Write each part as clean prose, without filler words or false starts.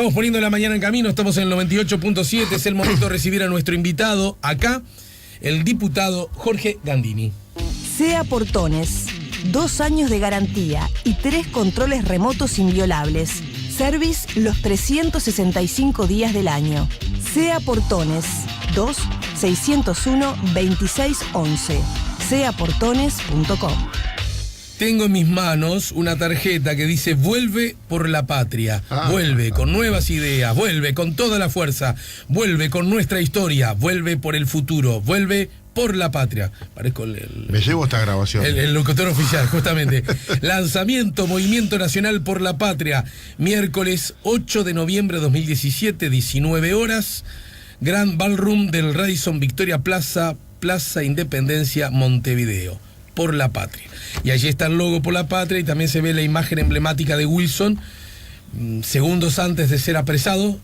Estamos poniendo la mañana en camino, estamos en el 98.7, es el momento de recibir a nuestro invitado acá, el diputado Jorge Gandini. SEA Portones, 2 años de garantía y 3 controles remotos inviolables. Service los 365 días del año. SEA Portones, 2-601-2611. seaportones.com. Tengo en mis manos una tarjeta que dice vuelve por la patria, vuelve con nuevas ideas, vuelve con toda la fuerza, vuelve con nuestra historia, vuelve por el futuro, vuelve por la patria. Parezco me llevo esta grabación. El locutor oficial, justamente. Lanzamiento Movimiento Nacional por la Patria, miércoles 8 de noviembre de 2017, 19 horas, Grand Ballroom del Radisson Victoria Plaza, Plaza Independencia, Montevideo. Por la patria. Y allí está el logo por la patria y también se ve la imagen emblemática de Wilson, segundos antes de ser apresado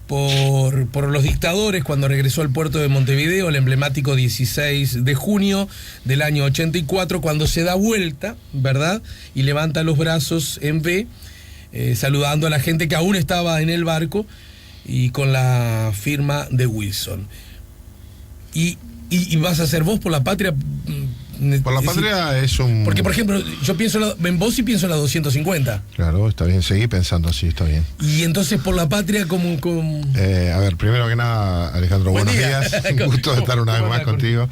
por los dictadores cuando regresó al puerto de Montevideo, el emblemático 16 de junio del año 84, cuando se da vuelta, ¿verdad? Y levanta los brazos en V, saludando a la gente que aún estaba en el barco y con la firma de Wilson. Y vas a ser vos por la patria. Por la patria es un... Porque, por ejemplo, yo pienso en vos y pienso en la 250. Claro, está bien, seguí pensando así, está bien. Y entonces por la patria como... A ver, primero que nada, Alejandro, buenos días. Un gusto de estar una vez más contigo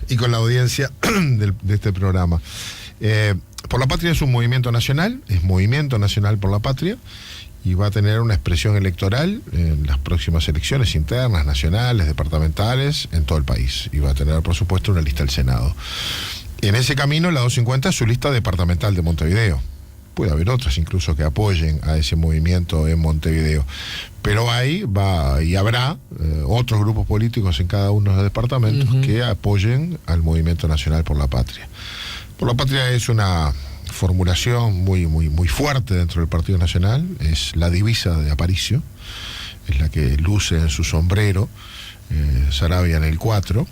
y con la audiencia de este programa. Por la patria es un movimiento nacional, es Movimiento Nacional por la Patria, y va a tener una expresión electoral en las próximas elecciones internas, nacionales, departamentales, en todo el país. Y va a tener, por supuesto, una lista del Senado. En ese camino, la 250 es su lista departamental de Montevideo. Puede haber otras incluso que apoyen a ese movimiento en Montevideo. Pero habrá otros grupos políticos en cada uno de los departamentos que apoyen al Movimiento Nacional por la Patria. Por la Patria es una formulación muy fuerte dentro del Partido Nacional, es la divisa de Aparicio, es la que luce en su sombrero, Sarabia en el 4.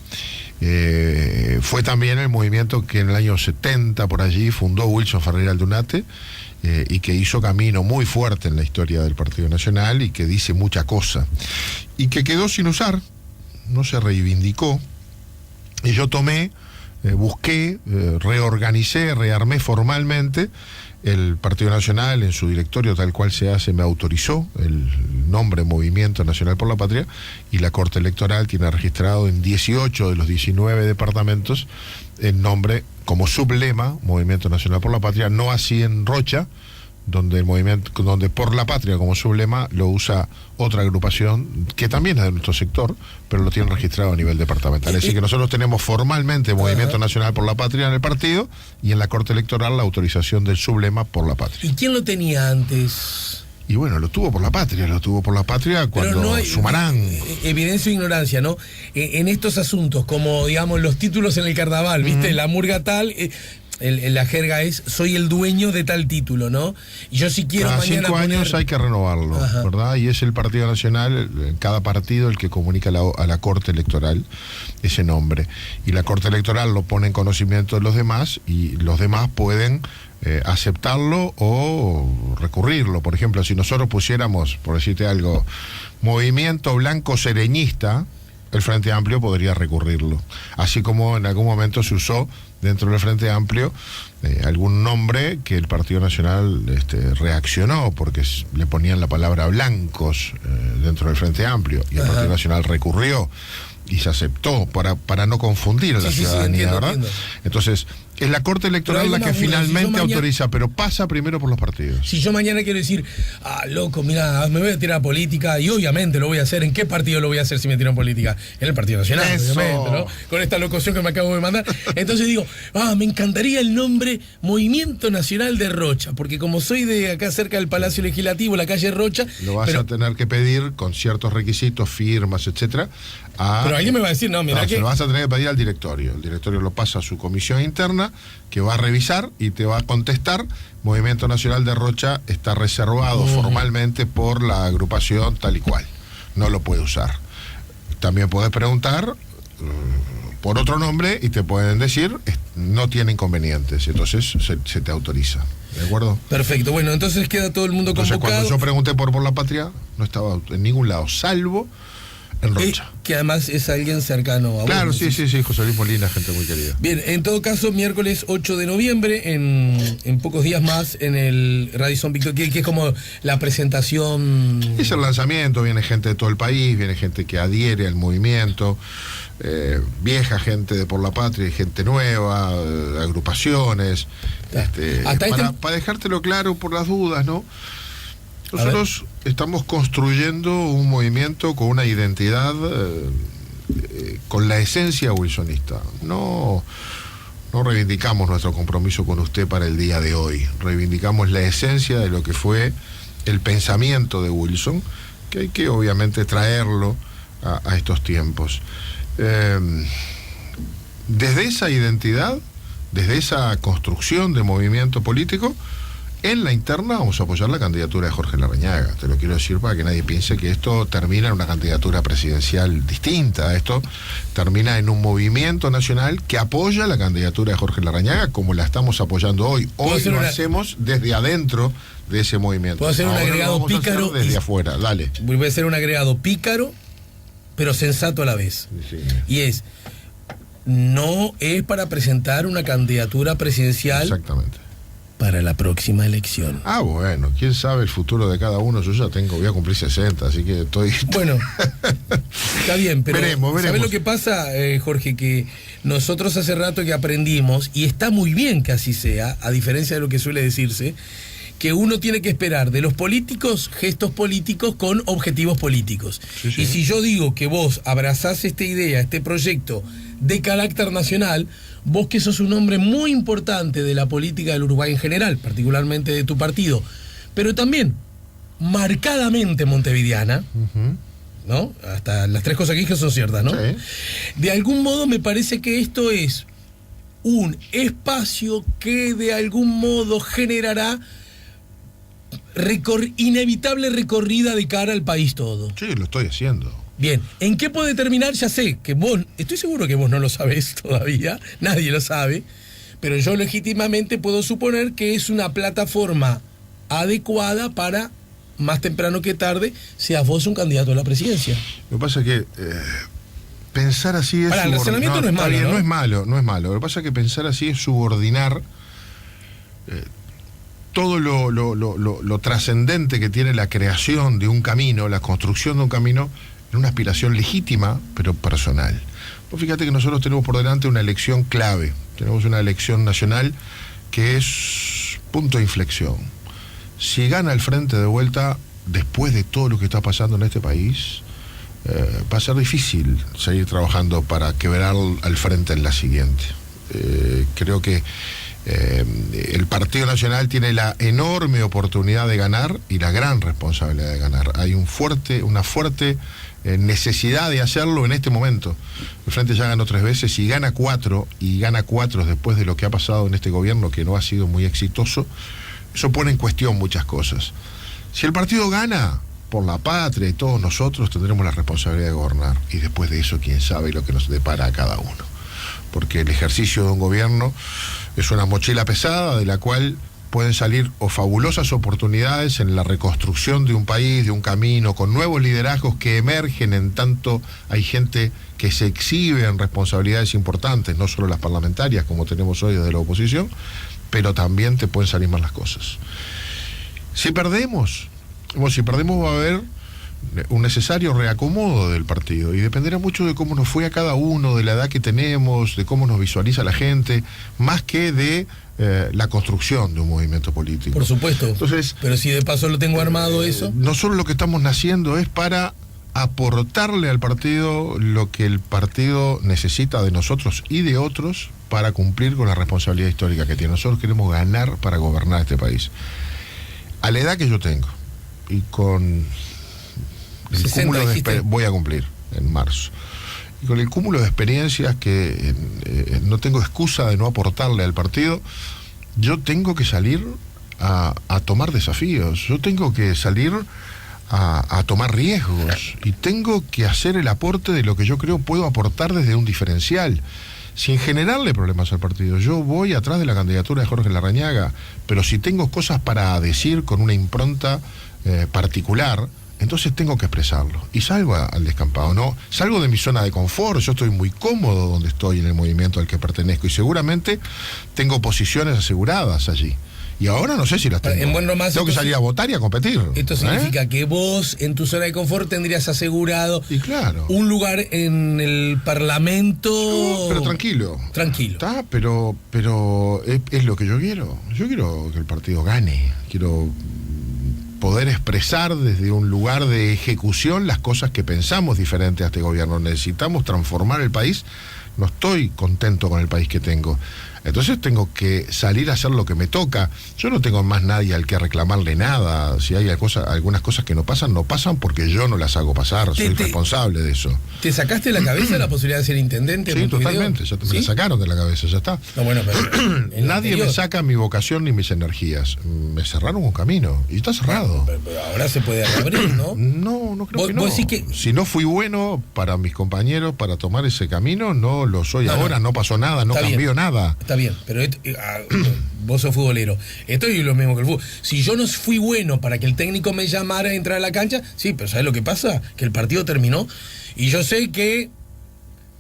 Fue también el movimiento que en el año 70 por allí fundó Wilson Ferreira Aldunate, y que hizo camino muy fuerte en la historia del Partido Nacional y que dice mucha cosa, y que quedó sin usar, no se reivindicó, y yo busqué, reorganicé, rearmé formalmente el Partido Nacional en su directorio tal cual se hace, me autorizó el nombre Movimiento Nacional por la Patria, y la Corte Electoral tiene registrado en 18 de los 19 departamentos el nombre como sublema Movimiento Nacional por la Patria, no así en Rocha, donde por la patria como sublema lo usa otra agrupación que también es de nuestro sector, pero lo tiene registrado a nivel departamental. Así que nosotros tenemos formalmente Movimiento Nacional por la Patria en el partido, y en la Corte Electoral la autorización del sublema por la patria. ¿Y quién lo tenía antes? Y bueno, lo tuvo por la patria cuando no hay, Sumarán. Evidencia o ignorancia, ¿no? En estos asuntos, como digamos los títulos en el carnaval, ¿viste? La murga tal... la jerga es, soy el dueño de tal título, ¿no? Y yo si quiero cada mañana 5 años hay que renovarlo, ¿verdad? Y es el Partido Nacional, cada partido, el que comunica a la Corte Electoral ese nombre. Y la Corte Electoral lo pone en conocimiento de los demás, y los demás pueden aceptarlo o recurrirlo. Por ejemplo, si nosotros pusiéramos, por decirte algo, Movimiento Blanco Sereñista, el Frente Amplio podría recurrirlo. Así como en algún momento se usó dentro del Frente Amplio algún nombre que el Partido Nacional reaccionó porque le ponían la palabra blancos dentro del Frente Amplio, y el Partido Nacional recurrió y se aceptó para no confundir a la ciudadanía, ¿verdad? Entiendo. Entonces, es la Corte Electoral la que finalmente autoriza, pero pasa primero por los partidos. Si yo mañana quiero decir, loco, mira, me voy a tirar a política, y obviamente lo voy a hacer, ¿en qué partido lo voy a hacer si me tiro en política? En el Partido Nacional, obviamente, ¿no? Con esta locución que me acabo de mandar. Entonces digo, me encantaría el nombre Movimiento Nacional de Rocha, porque como soy de acá cerca del Palacio Legislativo, la calle Rocha... Lo vas a tener que pedir con ciertos requisitos, firmas, etcétera. Pero alguien me va a decir, se lo vas a tener que pedir al directorio. El directorio lo pasa a su comisión interna, que va a revisar y te va a contestar. Movimiento Nacional de Rocha está reservado formalmente por la agrupación tal y cual. No lo puede usar. También podés preguntar por otro nombre y te pueden decir no tiene inconvenientes, entonces se te autoriza. ¿De acuerdo? Perfecto, bueno, entonces queda todo el mundo entonces, convocado. Cuando yo pregunté por la Patria, no estaba en ningún lado, salvo en Rocha. Que además es alguien cercano a claro, vos. Sí, José Luis Molina, gente muy querida. Bien, en todo caso, miércoles 8 de noviembre, en pocos días más, en el Radisson Victoria, que es como la presentación. Es el lanzamiento, viene gente de todo el país, viene gente que adhiere al movimiento, vieja gente de Por la Patria, gente nueva, agrupaciones. Para dejártelo claro por las dudas, ¿no? Nosotros estamos construyendo un movimiento con una identidad, con la esencia wilsonista. No reivindicamos nuestro compromiso con usted para el día de hoy. Reivindicamos la esencia de lo que fue el pensamiento de Wilson, que hay que obviamente traerlo a estos tiempos. Desde esa identidad, desde esa construcción de movimiento político, en la interna vamos a apoyar la candidatura de Jorge Larrañaga. Te lo quiero decir para que nadie piense que esto termina en una candidatura presidencial distinta. Esto termina en un movimiento nacional que apoya la candidatura de Jorge Larrañaga como la estamos apoyando hoy. Hoy lo hacemos desde adentro de ese movimiento. Puedo hacer un agregado pícaro desde afuera. Dale. Voy a hacer un agregado pícaro, pero sensato a la vez. Sí. Y no es para presentar una candidatura presidencial. Exactamente. Para la próxima elección. Bueno, quién sabe el futuro de cada uno. Yo ya voy a cumplir 60, así que estoy. Bueno, está bien, pero veremos. ¿sabés lo que pasa, Jorge? Que nosotros hace rato que aprendimos, y está muy bien que así sea, a diferencia de lo que suele decirse, que uno tiene que esperar de los políticos gestos políticos con objetivos políticos. Sí. Y si yo digo que vos abrazás esta idea, este proyecto de carácter nacional, vos que sos un hombre muy importante de la política del Uruguay en general, particularmente de tu partido, pero también marcadamente montevideana, ¿no? Hasta las tres cosas que dije son ciertas, ¿no? Sí. De algún modo me parece que esto es un espacio que de algún modo generará inevitable recorrida de cara al país todo. Sí, lo estoy haciendo. Bien, ¿en qué puede terminar? Ya sé que vos, estoy seguro que vos no lo sabés todavía, nadie lo sabe, pero yo legítimamente puedo suponer que es una plataforma adecuada para, más temprano que tarde, seas vos un candidato a la presidencia. Lo que pasa es que pensar así es... el razonamiento no es malo, bien, ¿no? No es malo. Lo que pasa es que pensar así es subordinar todo lo trascendente que tiene la creación de un camino, la construcción de un camino, en una aspiración legítima, pero personal. Pues fíjate que nosotros tenemos por delante una elección clave, tenemos una elección nacional que es punto de inflexión. Si gana el Frente de vuelta, después de todo lo que está pasando en este país, va a ser difícil seguir trabajando para quebrar al Frente en la siguiente. Creo que el Partido Nacional tiene la enorme oportunidad de ganar y la gran responsabilidad de ganar. Hay una fuerte necesidad de hacerlo en este momento. El Frente ya ganó 3 veces y gana 4 después de lo que ha pasado en este gobierno, que no ha sido muy exitoso. Eso pone en cuestión muchas cosas. Si el partido gana, Por la Patria y todos nosotros tendremos la responsabilidad de gobernar, y después de eso quién sabe lo que nos depara a cada uno, porque el ejercicio de un gobierno es una mochila pesada de la cual pueden salir fabulosas oportunidades en la reconstrucción de un país, de un camino, con nuevos liderazgos que emergen en tanto hay gente que se exhibe en responsabilidades importantes, no solo las parlamentarias como tenemos hoy desde la oposición, pero también te pueden salir mal las cosas. Si perdemos va a haber un necesario reacomodo del partido, y dependerá mucho de cómo nos fue a cada uno, de la edad que tenemos, de cómo nos visualiza la gente, más que de la construcción de un movimiento político. Por supuesto. Entonces, pero si de paso lo tengo armado eso. Nosotros lo que estamos naciendo es para aportarle al partido lo que el partido necesita de nosotros y de otros para cumplir con la responsabilidad histórica que tiene. Nosotros queremos ganar para gobernar este país. A la edad que yo tengo y con el 60, cúmulo dijiste. voy a cumplir en marzo, y con el cúmulo de experiencias que no tengo excusa de no aportarle al partido, yo tengo que salir a tomar desafíos, yo tengo que salir a tomar riesgos y tengo que hacer el aporte de lo que yo creo puedo aportar desde un diferencial, sin generarle problemas al partido. Yo voy atrás de la candidatura de Jorge Larrañaga, pero si tengo cosas para decir con una impronta particular, entonces tengo que expresarlo. Y salgo al descampado, ¿no? Salgo de mi zona de confort, yo estoy muy cómodo donde estoy en el movimiento al que pertenezco y seguramente tengo posiciones aseguradas allí. Y ahora no sé si las tengo. En buen romance, tengo que salir a votar y a competir. Esto significa que vos, en tu zona de confort, tendrías asegurado y claro, un lugar en el Parlamento. No, pero tranquilo. Tranquilo. Está, pero es lo que yo quiero. Yo quiero que el partido gane. Quiero poder expresar desde un lugar de ejecución las cosas que pensamos diferente a este gobierno. Necesitamos transformar el país. No estoy contento con el país que tengo. Entonces tengo que salir a hacer lo que me toca. Yo no tengo más nadie al que reclamarle nada. Si hay algunas cosas que no pasan porque yo no las hago pasar. Soy responsable de eso. ¿Te sacaste de la cabeza la posibilidad de ser intendente? Sí, totalmente. Ya me la sacaron de la cabeza, ya está. No, bueno, pero nadie me saca mi vocación ni mis energías. Me cerraron un camino y está cerrado. Pero ahora se puede abrir, ¿no? No creo que no. ¿Vos decís que... Si no fui bueno para mis compañeros para tomar ese camino, no lo soy ahora. No pasó nada, no cambió nada. Está bien, pero vos sos futbolero. Esto es lo mismo que el fútbol. Si yo no fui bueno para que el técnico me llamara a entrar a la cancha, sí, pero ¿sabes lo que pasa? Que el partido terminó y yo sé que,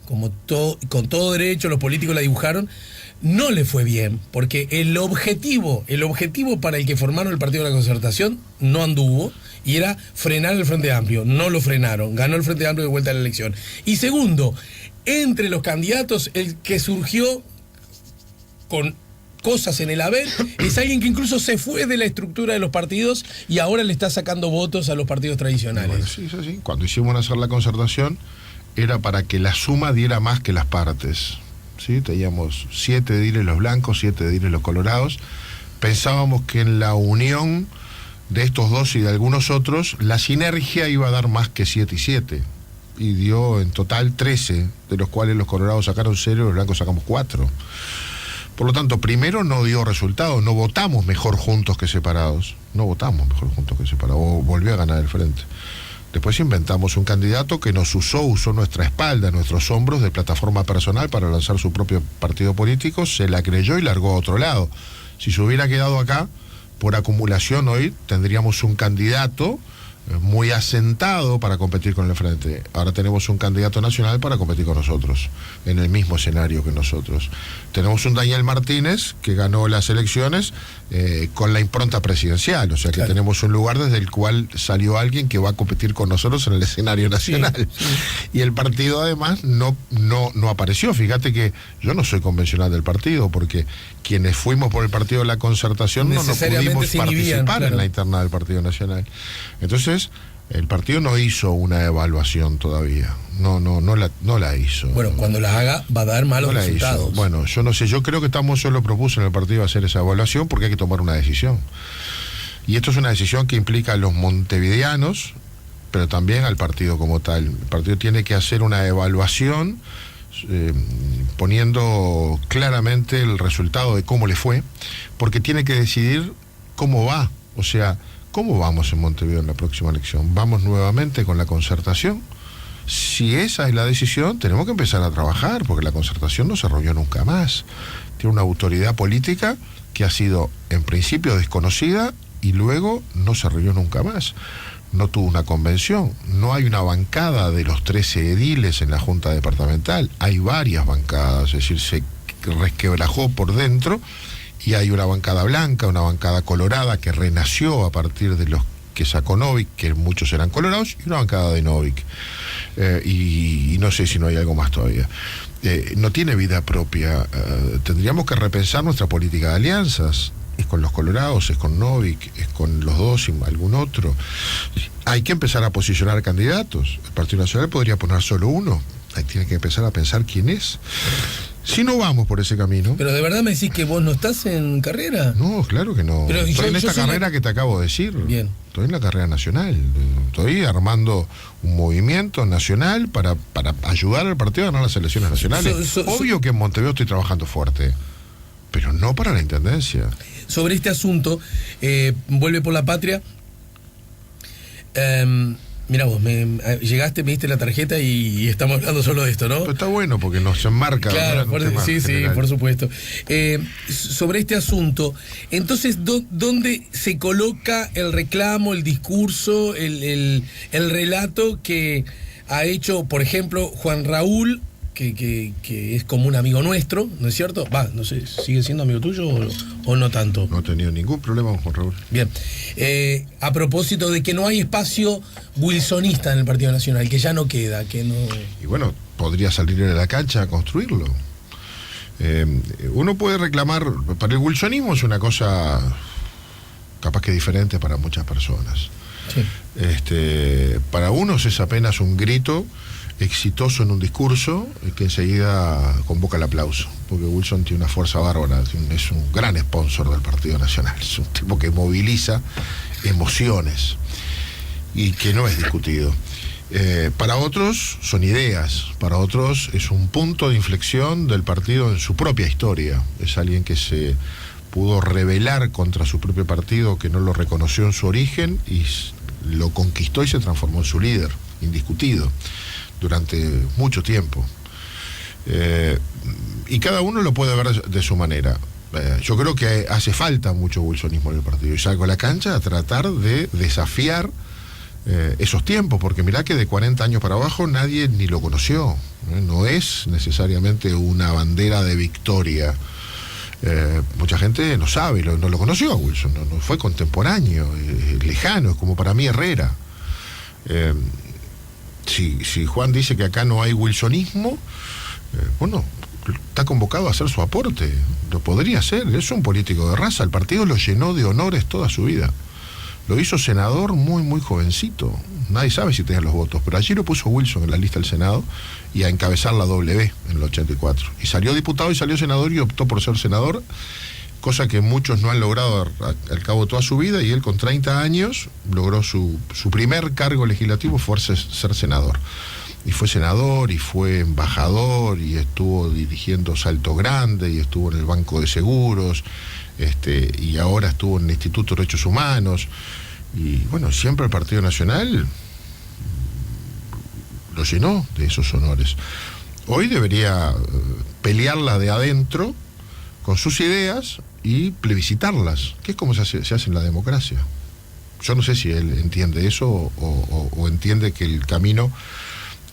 con todo derecho, los políticos la dibujaron, no le fue bien, porque el objetivo para el que formaron el Partido de la Concertación no anduvo, y era frenar el Frente Amplio. No lo frenaron, ganó el Frente Amplio de vuelta a la elección. Y segundo, entre los candidatos, el que surgió con cosas en el haber es alguien que incluso se fue de la estructura de los partidos y ahora le está sacando votos a los partidos tradicionales. Bueno, sí. Cuando hicimos hacer la concertación era para que la suma diera más que las partes. ¿Sí? Teníamos 7 ediles los blancos, 7 ediles los colorados. Pensábamos que en la unión de estos dos y de algunos otros, la sinergia iba a dar más que 7 y 7. Y dio en total 13, de los cuales los colorados sacaron 0 y los blancos sacamos 4. Por lo tanto, primero no dio resultado, no votamos mejor juntos que separados. O volvió a ganar el frente. Después inventamos un candidato que nos usó nuestra espalda, nuestros hombros de plataforma personal para lanzar su propio partido político, se la creyó y largó a otro lado. Si se hubiera quedado acá, por acumulación hoy tendríamos un candidato muy asentado para competir con el frente. Ahora tenemos un candidato nacional para competir con nosotros, en el mismo escenario que nosotros. Tenemos un Daniel Martínez que ganó las elecciones con la impronta presidencial, o sea que tenemos un lugar desde el cual salió alguien que va a competir con nosotros en el escenario nacional. Sí. Y el partido además no apareció. Fíjate que yo no soy convencional del partido, porque quienes fuimos por el partido de la Concertación no pudimos participar en la interna del Partido Nacional. Entonces, el partido no hizo una evaluación todavía. No la hizo. Bueno, cuando la haga va a dar malos resultados. Hizo. Bueno, yo no sé, yo creo que yo lo propuse en el partido hacer esa evaluación porque hay que tomar una decisión. Y esto es una decisión que implica a los montevideanos, pero también al partido como tal. El partido tiene que hacer una evaluación poniendo claramente el resultado de cómo le fue, porque tiene que decidir cómo va. O sea, ¿cómo vamos en Montevideo en la próxima elección? ¿Vamos nuevamente con la concertación? Si esa es la decisión, tenemos que empezar a trabajar, porque la concertación no se reunió nunca más. Tiene una autoridad política que ha sido en principio desconocida y luego no se reunió nunca más. No tuvo una convención, no hay una bancada de los 13 ediles en la Junta Departamental, hay varias bancadas, es decir, se resquebrajó por dentro. Y hay una bancada blanca, una bancada colorada que renació a partir de los que sacó Novik, que muchos eran colorados, y una bancada de Novik. Y no sé si no hay algo más todavía. No tiene vida propia. Tendríamos que repensar nuestra política de alianzas. Es con los colorados, es con Novik, es con los dos y algún otro. Hay que empezar a posicionar candidatos. El Partido Nacional podría poner solo uno. Ahí tiene que empezar a pensar quién es. Si no vamos por ese camino... ¿Pero de verdad me decís que vos no estás en carrera? No, claro que no. Pero estoy en esta carrera que te acabo de decir. Bien. Estoy en la carrera nacional. Estoy armando un movimiento nacional para ayudar al partido a ganar las elecciones nacionales. Obvio que en Montevideo estoy trabajando fuerte, pero no para la intendencia. Sobre este asunto, Vuelve por la Patria Mirá vos, llegaste, me diste la tarjeta y estamos hablando solo de esto, ¿no? Pero está bueno porque nos enmarca. Claro, sí, por supuesto. Sobre este asunto, entonces, ¿dónde se coloca el reclamo, el discurso, el relato que ha hecho, por ejemplo, Juan Raúl, que es como un amigo nuestro, ¿no es cierto? No sé, ¿sigue siendo amigo tuyo o no tanto? No he tenido ningún problema con Juan Raúl. Bien. A propósito de que no hay espacio wilsonista en el Partido Nacional, que ya no queda, que no... Y bueno, podría salir de la cancha a construirlo. Uno puede reclamar, para el wilsonismo es una cosa capaz que diferente para muchas personas. Sí. Para unos es apenas un grito exitoso en un discurso que enseguida convoca el aplauso, porque Wilson tiene una fuerza bárbara, es un gran sponsor del Partido Nacional, es un tipo que moviliza emociones y que no es discutido. Para otros son ideas, para otros es un punto de inflexión del partido en su propia historia, es alguien que se pudo rebelar contra su propio partido, que no lo reconoció en su origen y lo conquistó y se transformó en su líder, indiscutido, durante mucho tiempo. Y cada uno lo puede ver de su manera. Yo creo que hace falta mucho wilsonismo en el partido. Y salgo a la cancha a tratar de desafiar esos tiempos, porque mirá que de 40 años para abajo nadie ni lo conoció. No es necesariamente una bandera de victoria. Mucha gente no sabe, no lo conoció a Wilson, no fue contemporáneo, lejano, es como para mí Herrera. Si Juan dice que acá no hay wilsonismo, bueno, está convocado a hacer su aporte, lo podría hacer, es un político de raza, el partido lo llenó de honores toda su vida, lo hizo senador muy jovencito, nadie sabe si tenía los votos, pero allí lo puso Wilson en la lista del Senado y a encabezar la W en el 84, y salió diputado y salió senador y optó por ser senador, cosa que muchos no han logrado al cabo de toda su vida, y él con 30 años logró su primer cargo legislativo, fue ser senador. Y fue senador, y fue embajador, y estuvo dirigiendo Salto Grande, y estuvo en el Banco de Seguros, y ahora estuvo en el Instituto de Derechos Humanos. Y bueno, siempre el Partido Nacional lo llenó de esos honores. Hoy debería pelearla de adentro con sus ideas y plebiscitarlas, que es como se hace en la democracia. Yo no sé si él entiende eso o entiende que el camino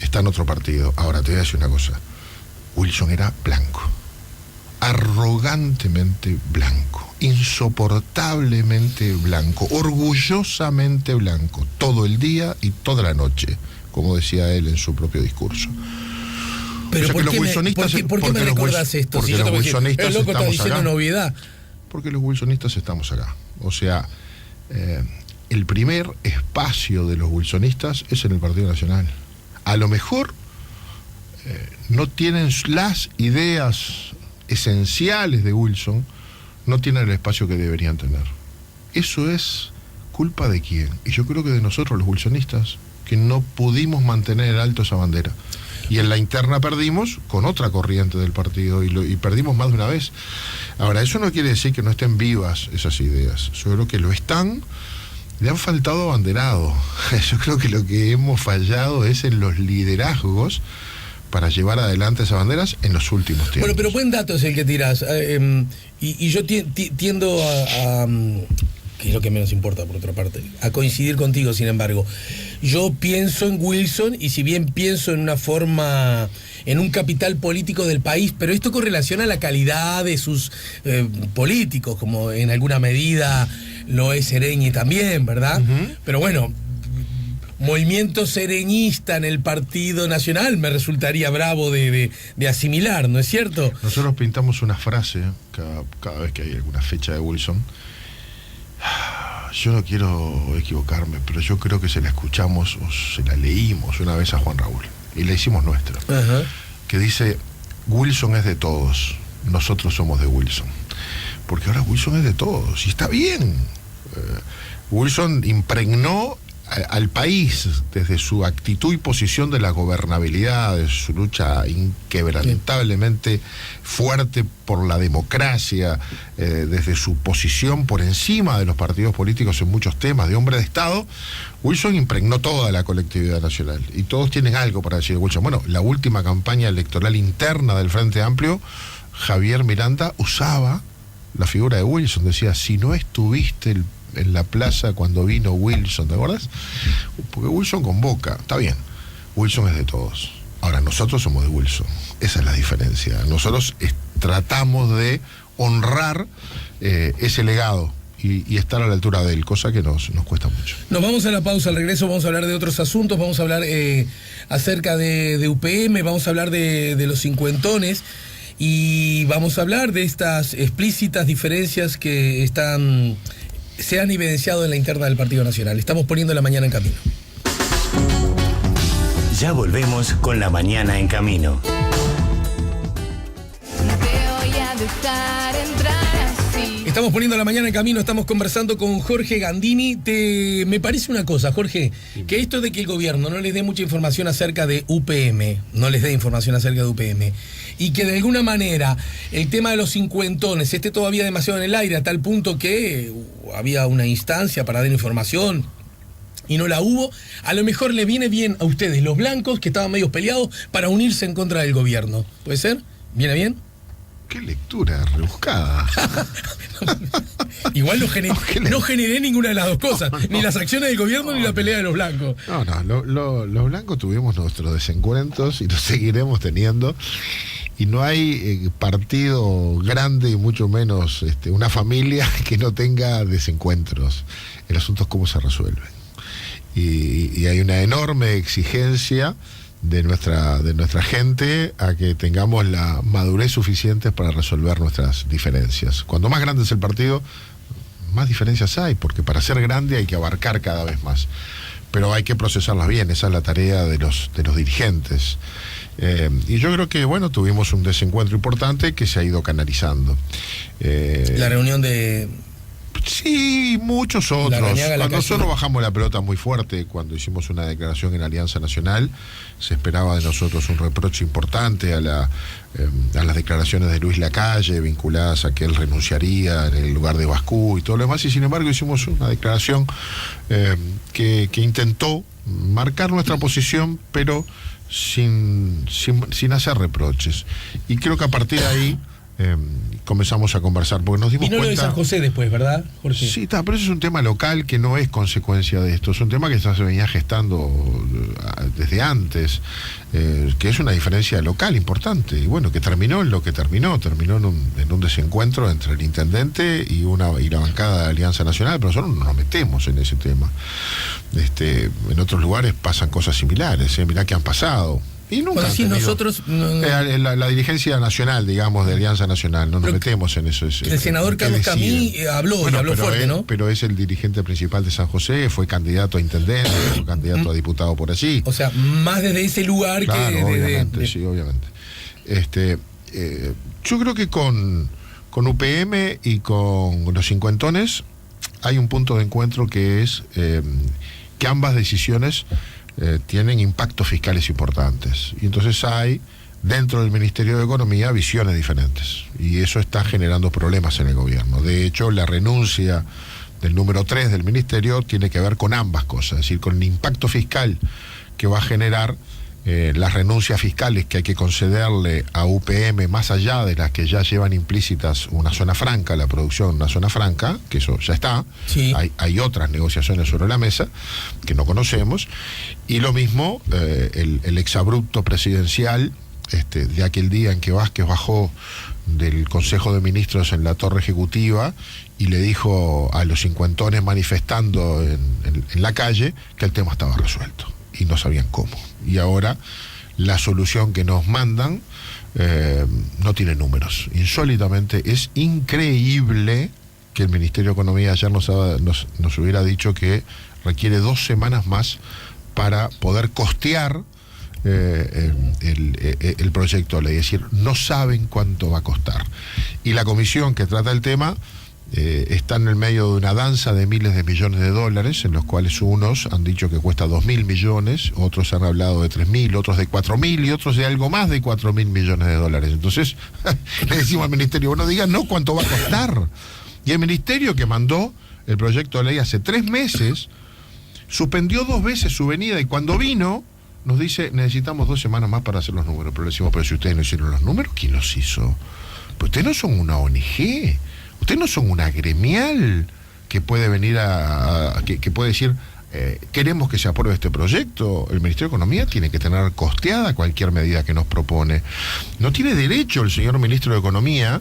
está en otro partido. Ahora te voy a decir una cosa, Wilson era blanco, arrogantemente blanco, insoportablemente blanco, orgullosamente blanco, todo el día y toda la noche, como decía él en su propio discurso. Pero o sea, ¿por qué me recordás esto? Porque si los wilsonistas el loco está diciendo acá. Novedad. Porque los wilsonistas estamos acá. O sea, el primer espacio de los wilsonistas es en el Partido Nacional. A lo mejor no tienen las ideas esenciales de Wilson, no tienen el espacio que deberían tener. Eso es culpa de quién. Y yo creo que de nosotros, los wilsonistas, que no pudimos mantener en alto esa bandera. Y en la interna perdimos con otra corriente del partido y perdimos más de una vez. Ahora, eso no quiere decir que no estén vivas esas ideas. Yo creo que lo están, le han faltado abanderado. Yo creo que lo que hemos fallado es en los liderazgos para llevar adelante esas banderas en los últimos tiempos. Bueno, pero buen dato es el que tirás. Y yo tiendo a que es lo que menos importa, por otra parte, a coincidir contigo. Sin embargo, yo pienso en Wilson, y si bien pienso en una forma, en un capital político del país, pero esto correlaciona a la calidad de sus políticos, como en alguna medida lo es Sereñi también, ¿verdad? Uh-huh. Pero bueno, movimiento sereñista en el Partido Nacional me resultaría bravo de asimilar, ¿no es cierto? Nosotros pintamos una frase cada vez que hay alguna fecha de Wilson. Yo no quiero equivocarme, pero yo creo que se la escuchamos o se la leímos una vez a Juan Raúl y la hicimos nuestra. Uh-huh. Que dice: Wilson es de todos, nosotros somos de Wilson. Porque ahora Wilson es de todos y está bien. Wilson impregnó al país desde su actitud y posición de la gobernabilidad, de su lucha inquebrantablemente fuerte por la democracia, desde su posición por encima de los partidos políticos en muchos temas de hombre de Estado, Wilson impregnó toda la colectividad nacional y todos tienen algo para decir de Wilson. Bueno, la última campaña electoral interna del Frente Amplio, Javier Miranda usaba la figura de Wilson, decía: si no estuviste en la plaza cuando vino Wilson, ¿te acuerdas? Porque Wilson convoca, está bien, Wilson es de todos. Ahora, nosotros somos de Wilson, esa es la diferencia. Nosotros tratamos de honrar ese legado y estar a la altura de él, cosa que nos cuesta mucho. Nos vamos a la pausa, al regreso vamos a hablar de otros asuntos, vamos a hablar acerca de UPM, vamos a hablar de los cincuentones y vamos a hablar de estas explícitas diferencias que se han evidenciado en la interna del Partido Nacional. Estamos poniendo la mañana en camino. Ya volvemos con La Mañana en Camino. Estamos poniendo la mañana en camino, estamos conversando con Jorge Gandini. Me parece una cosa, Jorge, que esto de que el gobierno no les dé mucha información acerca de UPM, y que de alguna manera el tema de los cincuentones esté todavía demasiado en el aire, a tal punto que había una instancia para dar información y no la hubo, a lo mejor le viene bien a ustedes, los blancos, que estaban medio peleados, para unirse en contra del gobierno. ¿Puede ser? ¿Viene bien? Qué lectura rebuscada. Igual no generé ninguna de las dos cosas, ni las acciones del gobierno ni la pelea de los blancos. Los blancos tuvimos nuestros desencuentros y los seguiremos teniendo. Y no hay partido grande y mucho menos una familia que no tenga desencuentros. El asunto es cómo se resuelven. Y hay una enorme exigencia de nuestra gente a que tengamos la madurez suficiente para resolver nuestras diferencias. Cuando más grande es el partido, más diferencias hay, porque para ser grande hay que abarcar cada vez más. Pero hay que procesarlas bien, esa es la tarea de los dirigentes. Y yo creo que, bueno, tuvimos un desencuentro importante que se ha ido canalizando. La reunión de... Sí, muchos otros. Cuando nosotros bajamos la pelota muy fuerte cuando hicimos una declaración en Alianza Nacional, se esperaba de nosotros un reproche importante a las declaraciones de Luis Lacalle vinculadas a que él renunciaría en el lugar de Bascú y todo lo demás, y sin embargo hicimos una declaración que intentó marcar nuestra posición, pero sin hacer reproches. Y creo que a partir de ahí comenzamos a conversar, porque nos dimos cuenta... Y no lo de San José después, ¿verdad, Jorge? Sí, pero eso es un tema local que no es consecuencia de esto, es un tema que ya se venía gestando desde antes, que es una diferencia local importante, y bueno, que terminó en lo que terminó en un desencuentro entre el intendente y la bancada de Alianza Nacional, pero nosotros no nos metemos en ese tema. En otros lugares pasan cosas similares, mirá que han pasado. Y nunca nosotros... la dirigencia nacional, digamos, de Alianza Nacional, no nos metemos en eso. El senador Carlos Camí habló fuerte, ¿no? Pero es el dirigente principal de San José, fue candidato a intendente, fue candidato a diputado por allí. O sea, más desde ese lugar claro, que... obviamente, sí, obviamente. Yo creo que con UPM y con los cincuentones hay un punto de encuentro que es que ambas decisiones tienen impactos fiscales importantes. Y entonces hay, dentro del Ministerio de Economía, visiones diferentes. Y eso está generando problemas en el gobierno. De hecho, la renuncia del número 3 del Ministerio tiene que ver con ambas cosas. Es decir, con el impacto fiscal que va a generar las renuncias fiscales que hay que concederle a UPM, más allá de las que ya llevan implícitas una zona franca, la producción, una zona franca, que eso ya está. Sí. Hay otras negociaciones sobre la mesa que no conocemos, y lo mismo el exabrupto presidencial de aquel día en que Vázquez bajó del Consejo de Ministros en la Torre Ejecutiva y le dijo a los cincuentones manifestando en la calle que el tema estaba resuelto y no sabían cómo. Y ahora la solución que nos mandan no tiene números. Insólitamente, es increíble que el Ministerio de Economía ayer nos hubiera dicho que requiere 2 semanas más para poder costear el proyecto de ley. Es decir, no saben cuánto va a costar. Y la comisión que trata el tema Están en el medio de una danza de miles de millones de dólares, en los cuales unos han dicho que cuesta 2.000 millones, otros han hablado de 3.000, otros de 4.000 y otros de algo más de 4.000 millones de dólares. Entonces, le decimos al ministerio, bueno, digan no cuánto va a costar. Y el ministerio, que mandó el proyecto de ley hace 3 meses, suspendió 2 veces su venida, y cuando vino nos dice, necesitamos 2 semanas más para hacer los números. Pero le decimos, pero si ustedes no hicieron los números, ¿quién los hizo? Pues ustedes no son una ONG, ustedes no son una gremial que puede venir que puede decir, queremos que se apruebe este proyecto. El Ministerio de Economía tiene que tener costeada cualquier medida que nos propone. No tiene derecho el señor Ministro de Economía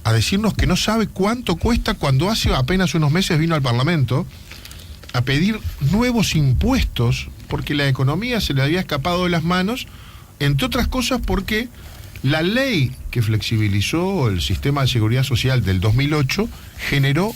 a decirnos que no sabe cuánto cuesta, cuando hace apenas unos meses vino al Parlamento a pedir nuevos impuestos porque la economía se le había escapado de las manos, entre otras cosas porque la ley que flexibilizó el sistema de seguridad social del 2008 generó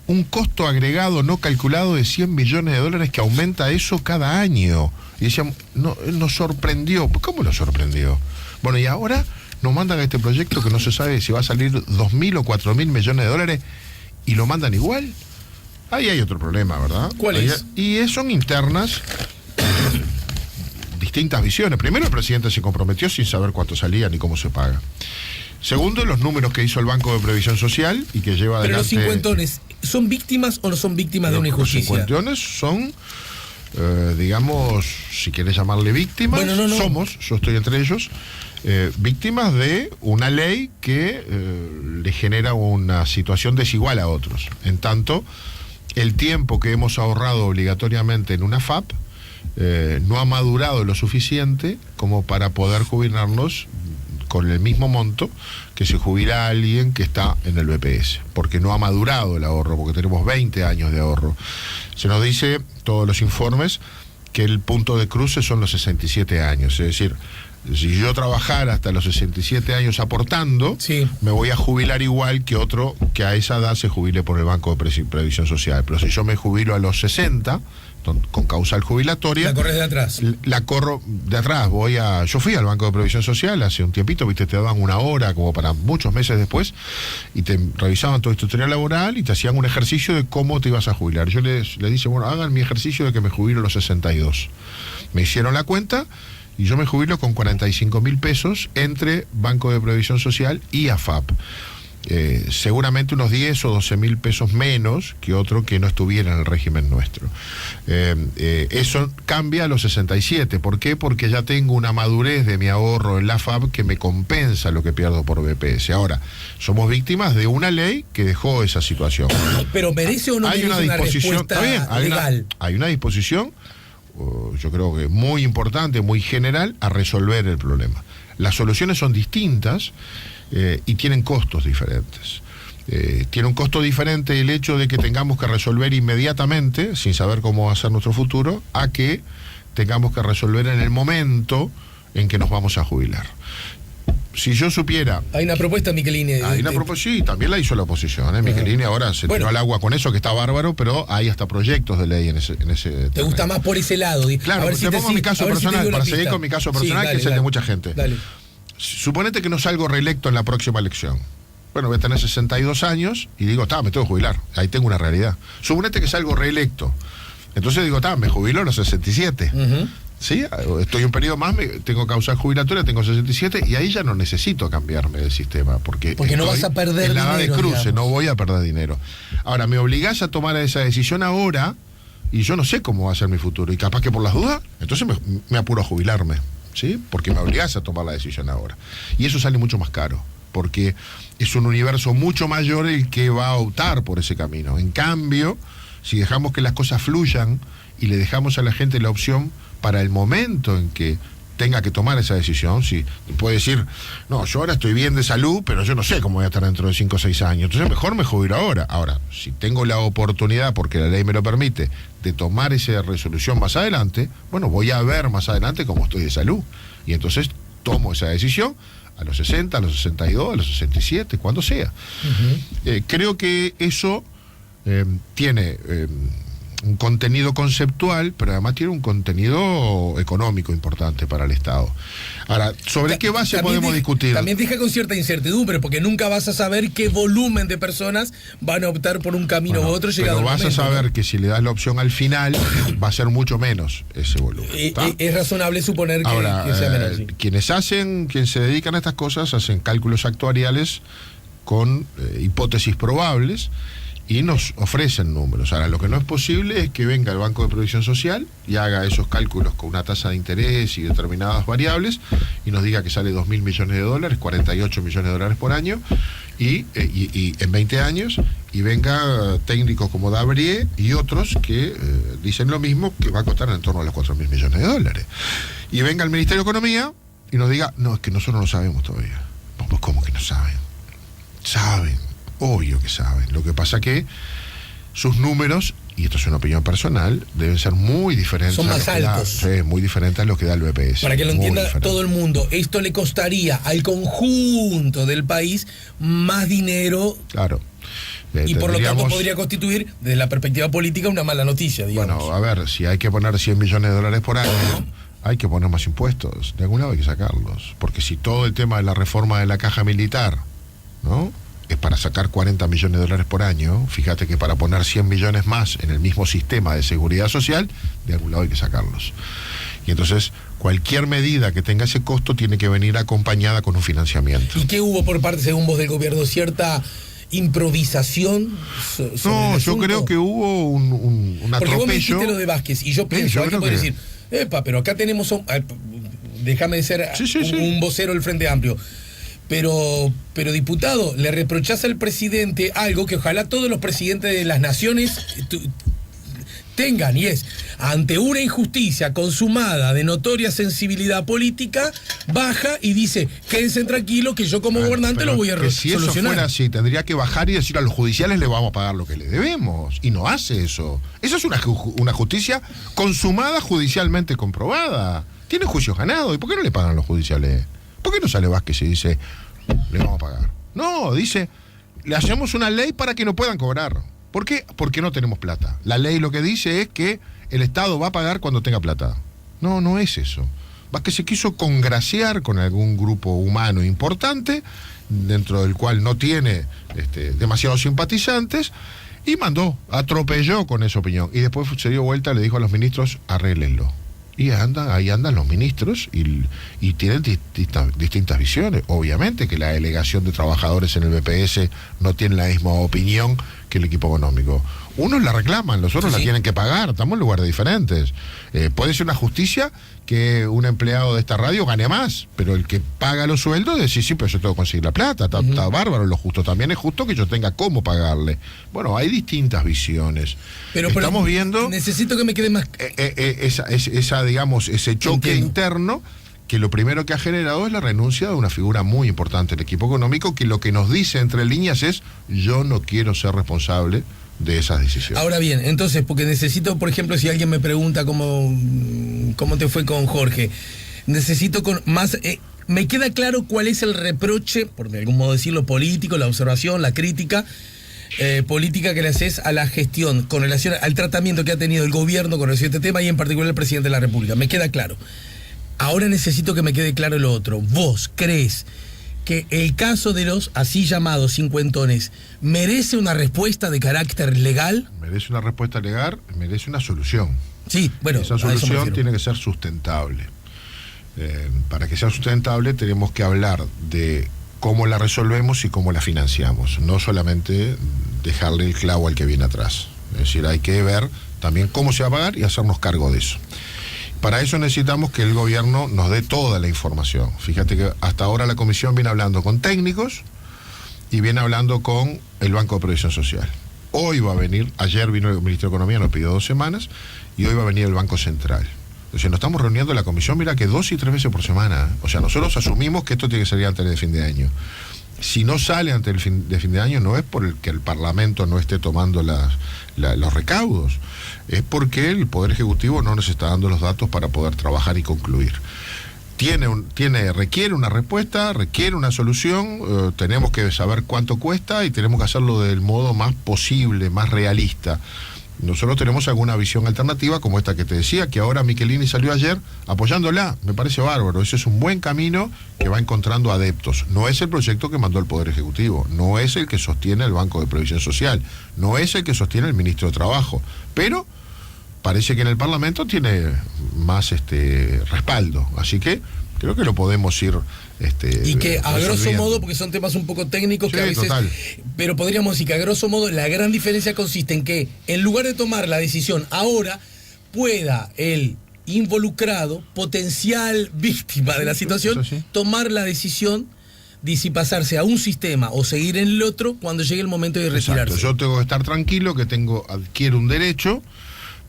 un costo agregado no calculado de 100 millones de dólares, que aumenta eso cada año. Y decíamos, no, nos sorprendió. ¿Cómo nos sorprendió? Bueno, y ahora nos mandan este proyecto que no se sabe si va a salir 2.000 o 4.000 millones de dólares, y lo mandan igual. Ahí hay otro problema, ¿verdad? ¿Cuál es? Y son internas distintas visiones. Primero, el presidente se comprometió sin saber cuánto salía ni cómo se paga. Segundo, los números que hizo el Banco de Previsión Social y que lleva adelante... Pero los cincuentones, ¿son víctimas o no son víctimas de una injusticia? Los cincuentones son, digamos, si querés llamarle víctimas, bueno, no. yo estoy entre ellos, víctimas de una ley que le genera una situación desigual a otros. En tanto, el tiempo que hemos ahorrado obligatoriamente en una FAP no ha madurado lo suficiente como para poder jubilarnos con el mismo monto que se jubila alguien que está en el BPS, porque no ha madurado el ahorro, porque tenemos 20 años de ahorro. Se nos dice, todos los informes, que el punto de cruce son los 67 años, es decir, si yo trabajara hasta los 67 años aportando, sí, me voy a jubilar igual que otro que a esa edad se jubile por el Banco de Previsión Social. Pero si yo me jubilo a los 60, con causal jubilatoria, la corres de atrás. La corro de atrás. Yo fui al Banco de Previsión Social hace un tiempito, viste, te daban una hora como para muchos meses después, y te revisaban todo tu historial laboral y te hacían un ejercicio de cómo te ibas a jubilar. Yo les dije, bueno, hagan mi ejercicio de que me jubilo a los 62. Me hicieron la cuenta y yo me jubilo con 45.000 pesos entre Banco de Previsión Social y AFAP. Seguramente unos 10 o 12.000 pesos menos que otro que no estuviera en el régimen nuestro. Eso cambia a los 67. ¿Por qué? Porque ya tengo una madurez de mi ahorro en la FAP que me compensa lo que pierdo por BPS. Ahora, somos víctimas de una ley que dejó esa situación. Pero ¿merece o no merece una disposición legal? Hay una disposición, yo creo que muy importante, muy general, a resolver el problema. Las soluciones son distintas y tienen costos diferentes. Tiene un costo diferente el hecho de que tengamos que resolver inmediatamente, sin saber cómo va a ser nuestro futuro, a que tengamos que resolver en el momento en que nos vamos a jubilar. Si yo supiera... Hay una propuesta, Michelini. Hay una propuesta, sí, también la hizo la oposición. Michelini ahora se tiró al agua con eso, que está bárbaro, pero hay hasta proyectos de ley en ese ¿Te gusta más por ese lado? Claro, te pongo mi caso personal, para seguir con mi caso personal, que es el de mucha gente. Dale. Suponete que no salgo reelecto en la próxima elección. Bueno, voy a tener 62 años y digo, me tengo que jubilar. Ahí tengo una realidad. Suponete que salgo reelecto. Entonces digo, me jubilo a los 67. ¿Sí? Estoy un periodo más, tengo causal jubilatoria, tengo 67, y ahí ya no necesito cambiarme del sistema. Porque no vas a perder en la edad dinero, de cruce, digamos. No voy a perder dinero. Ahora, me obligás a tomar esa decisión ahora, y yo no sé cómo va a ser mi futuro. Y capaz que por las dudas, entonces me apuro a jubilarme. ¿Sí? Porque me obligás a tomar la decisión ahora. Y eso sale mucho más caro, porque es un universo mucho mayor el que va a optar por ese camino. En cambio, si dejamos que las cosas fluyan y le dejamos a la gente la opción para el momento en que tenga que tomar esa decisión, si puede decir, no, yo ahora estoy bien de salud, pero yo no sé cómo voy a estar dentro de 5 o 6 años, entonces mejor me jubilo ahora. Ahora, si tengo la oportunidad, porque la ley me lo permite, de tomar esa resolución más adelante, bueno, voy a ver más adelante cómo estoy de salud, y entonces tomo esa decisión a los 60, a los 62, a los 67, cuando sea. Creo que eso tiene un contenido conceptual, pero además tiene un contenido económico importante para el Estado. Ahora, ¿sobre qué base podemos discutir? También deja con cierta incertidumbre, porque nunca vas a saber qué volumen de personas van a optar por un camino u otro llegado pero el vas momento, a saber, ¿no?, que si le das la opción al final, va a ser mucho menos ese volumen. Es razonable suponer Ahora, que sea menos. Sí. quienes se dedican a estas cosas, hacen cálculos actuariales con hipótesis probables y nos ofrecen números. Ahora, lo que no es posible es que venga el Banco de Previsión Social y haga esos cálculos con una tasa de interés y determinadas variables y nos diga que sale 2.000 millones de dólares, 48 millones de dólares por año, y en 20 años, y venga técnicos como Dabrié y otros que dicen lo mismo, que va a costar en torno a los 4.000 millones de dólares. Y venga el Ministerio de Economía y nos diga, no, es que nosotros no lo sabemos todavía. Pues, ¿cómo que no saben? Saben. Obvio que saben. Lo que pasa que sus números, y esto es una opinión personal, deben ser muy diferentes. Son más altos. Sí, muy diferentes a los que da el BPS. Para que lo entienda todo el mundo, esto le costaría al conjunto del país más dinero. Claro. Y por lo tanto podría constituir, desde la perspectiva política, una mala noticia, digamos. Bueno, a ver, si hay que poner 100 millones de dólares por año, hay que poner más impuestos. De algún lado hay que sacarlos. Porque si todo el tema de la reforma de la caja militar, ¿no?, es para sacar 40 millones de dólares por año, fíjate que para poner 100 millones más en el mismo sistema de seguridad social, de algún lado hay que sacarlos. Y entonces, cualquier medida que tenga ese costo tiene que venir acompañada con un financiamiento. ¿Y qué hubo por parte, según vos, del gobierno? ¿Cierta improvisación? No, yo creo que hubo un atropello. Porque vos me dijiste lo de Vázquez, y yo pienso, alguien puede decir, pero acá tenemos, déjame de ser un vocero del Frente Amplio. Pero diputado, le reprochás al presidente algo que ojalá todos los presidentes de las naciones tengan, y es, ante una injusticia consumada de notoria sensibilidad política, baja y dice, quédense tranquilos que yo como gobernante lo voy a solucionar. Si eso fuera así, tendría que bajar y decir a los judiciales le vamos a pagar lo que le debemos, y no hace eso. Eso es una justicia consumada, judicialmente comprobada. Tiene juicios ganados, ¿y por qué no le pagan a los judiciales? ¿Por qué no sale Vázquez y dice, le vamos a pagar? No, dice, le hacemos una ley para que no puedan cobrar. ¿Por qué? Porque no tenemos plata. La ley lo que dice es que el Estado va a pagar cuando tenga plata. No, no es eso. Vázquez se quiso congraciar con algún grupo humano importante, dentro del cual no tiene demasiados simpatizantes, y atropelló con esa opinión. Y después se dio vuelta y le dijo a los ministros, arréglenlo. Y ahí andan los ministros y tienen distintas visiones. Obviamente que la delegación de trabajadores en el BPS no tiene la misma opinión que el equipo económico. Unos la reclaman, los otros la tienen que pagar, estamos en lugares diferentes. Puede ser una justicia que un empleado de esta radio gane más, pero el que paga los sueldos dice, sí, pero yo tengo que conseguir la plata, está bárbaro. Lo justo también es justo que yo tenga cómo pagarle. Bueno, hay distintas visiones. Pero estamos viendo... Necesito que me quede más... ese choque interno, que lo primero que ha generado es la renuncia de una figura muy importante del equipo económico, que lo que nos dice entre líneas es, yo no quiero ser responsable de esas decisiones. Ahora bien, entonces, porque necesito, por ejemplo, si alguien me pregunta cómo te fue con Jorge, necesito más... me queda claro cuál es el reproche, por de algún modo decirlo, político, la observación, la crítica política que le haces a la gestión con relación al tratamiento que ha tenido el gobierno con relación a este tema, y en particular el presidente de la República. Me queda claro. Ahora necesito que me quede claro lo otro. ¿Vos crees que el caso de los así llamados cincuentones merece una respuesta de carácter legal? Merece una respuesta legal, merece una solución. Sí, bueno, esa solución tiene que ser sustentable. Para que sea sustentable tenemos que hablar de cómo la resolvemos y cómo la financiamos, no solamente dejarle el clavo al que viene atrás. Es decir, hay que ver también cómo se va a pagar y hacernos cargo de eso. Para eso necesitamos que el gobierno nos dé toda la información. Fíjate que hasta ahora la comisión viene hablando con técnicos y viene hablando con el Banco de Previsión Social. Hoy va a venir, ayer vino el Ministerio de Economía, nos pidió 2 semanas, y hoy va a venir el Banco Central. Entonces nos estamos reuniendo en la comisión, mira que 2 y 3 veces por semana. O sea, nosotros asumimos que esto tiene que salir antes del fin de año. Si no sale antes del fin de año, no es por el que el Parlamento no esté tomando los recaudos, es porque el Poder Ejecutivo no nos está dando los datos para poder trabajar y concluir. Requiere una respuesta, requiere una solución, tenemos que saber cuánto cuesta y tenemos que hacerlo del modo más posible, más realista. nosotros tenemos alguna visión alternativa como esta que te decía, que ahora Michelini salió ayer apoyándola, me parece bárbaro. Ese es un buen camino que va encontrando adeptos. No es el proyecto que mandó el Poder Ejecutivo, no es el que sostiene el Banco de Previsión Social, no es el que sostiene el Ministro de Trabajo, pero parece que en el Parlamento tiene más respaldo, así que creo que lo podemos ir y que a grosso resolviendo. modo, porque son temas un poco técnicos, Sí, que a veces, total. pero podríamos decir que a grosso modo la gran diferencia consiste en que en lugar de tomar la decisión ahora, pueda el involucrado, potencial víctima de la situación, Eso sí. tomar la decisión de si pasarse a un sistema o seguir en el otro cuando llegue el momento de retirarse. Exacto. Yo tengo que estar tranquilo que adquiero un derecho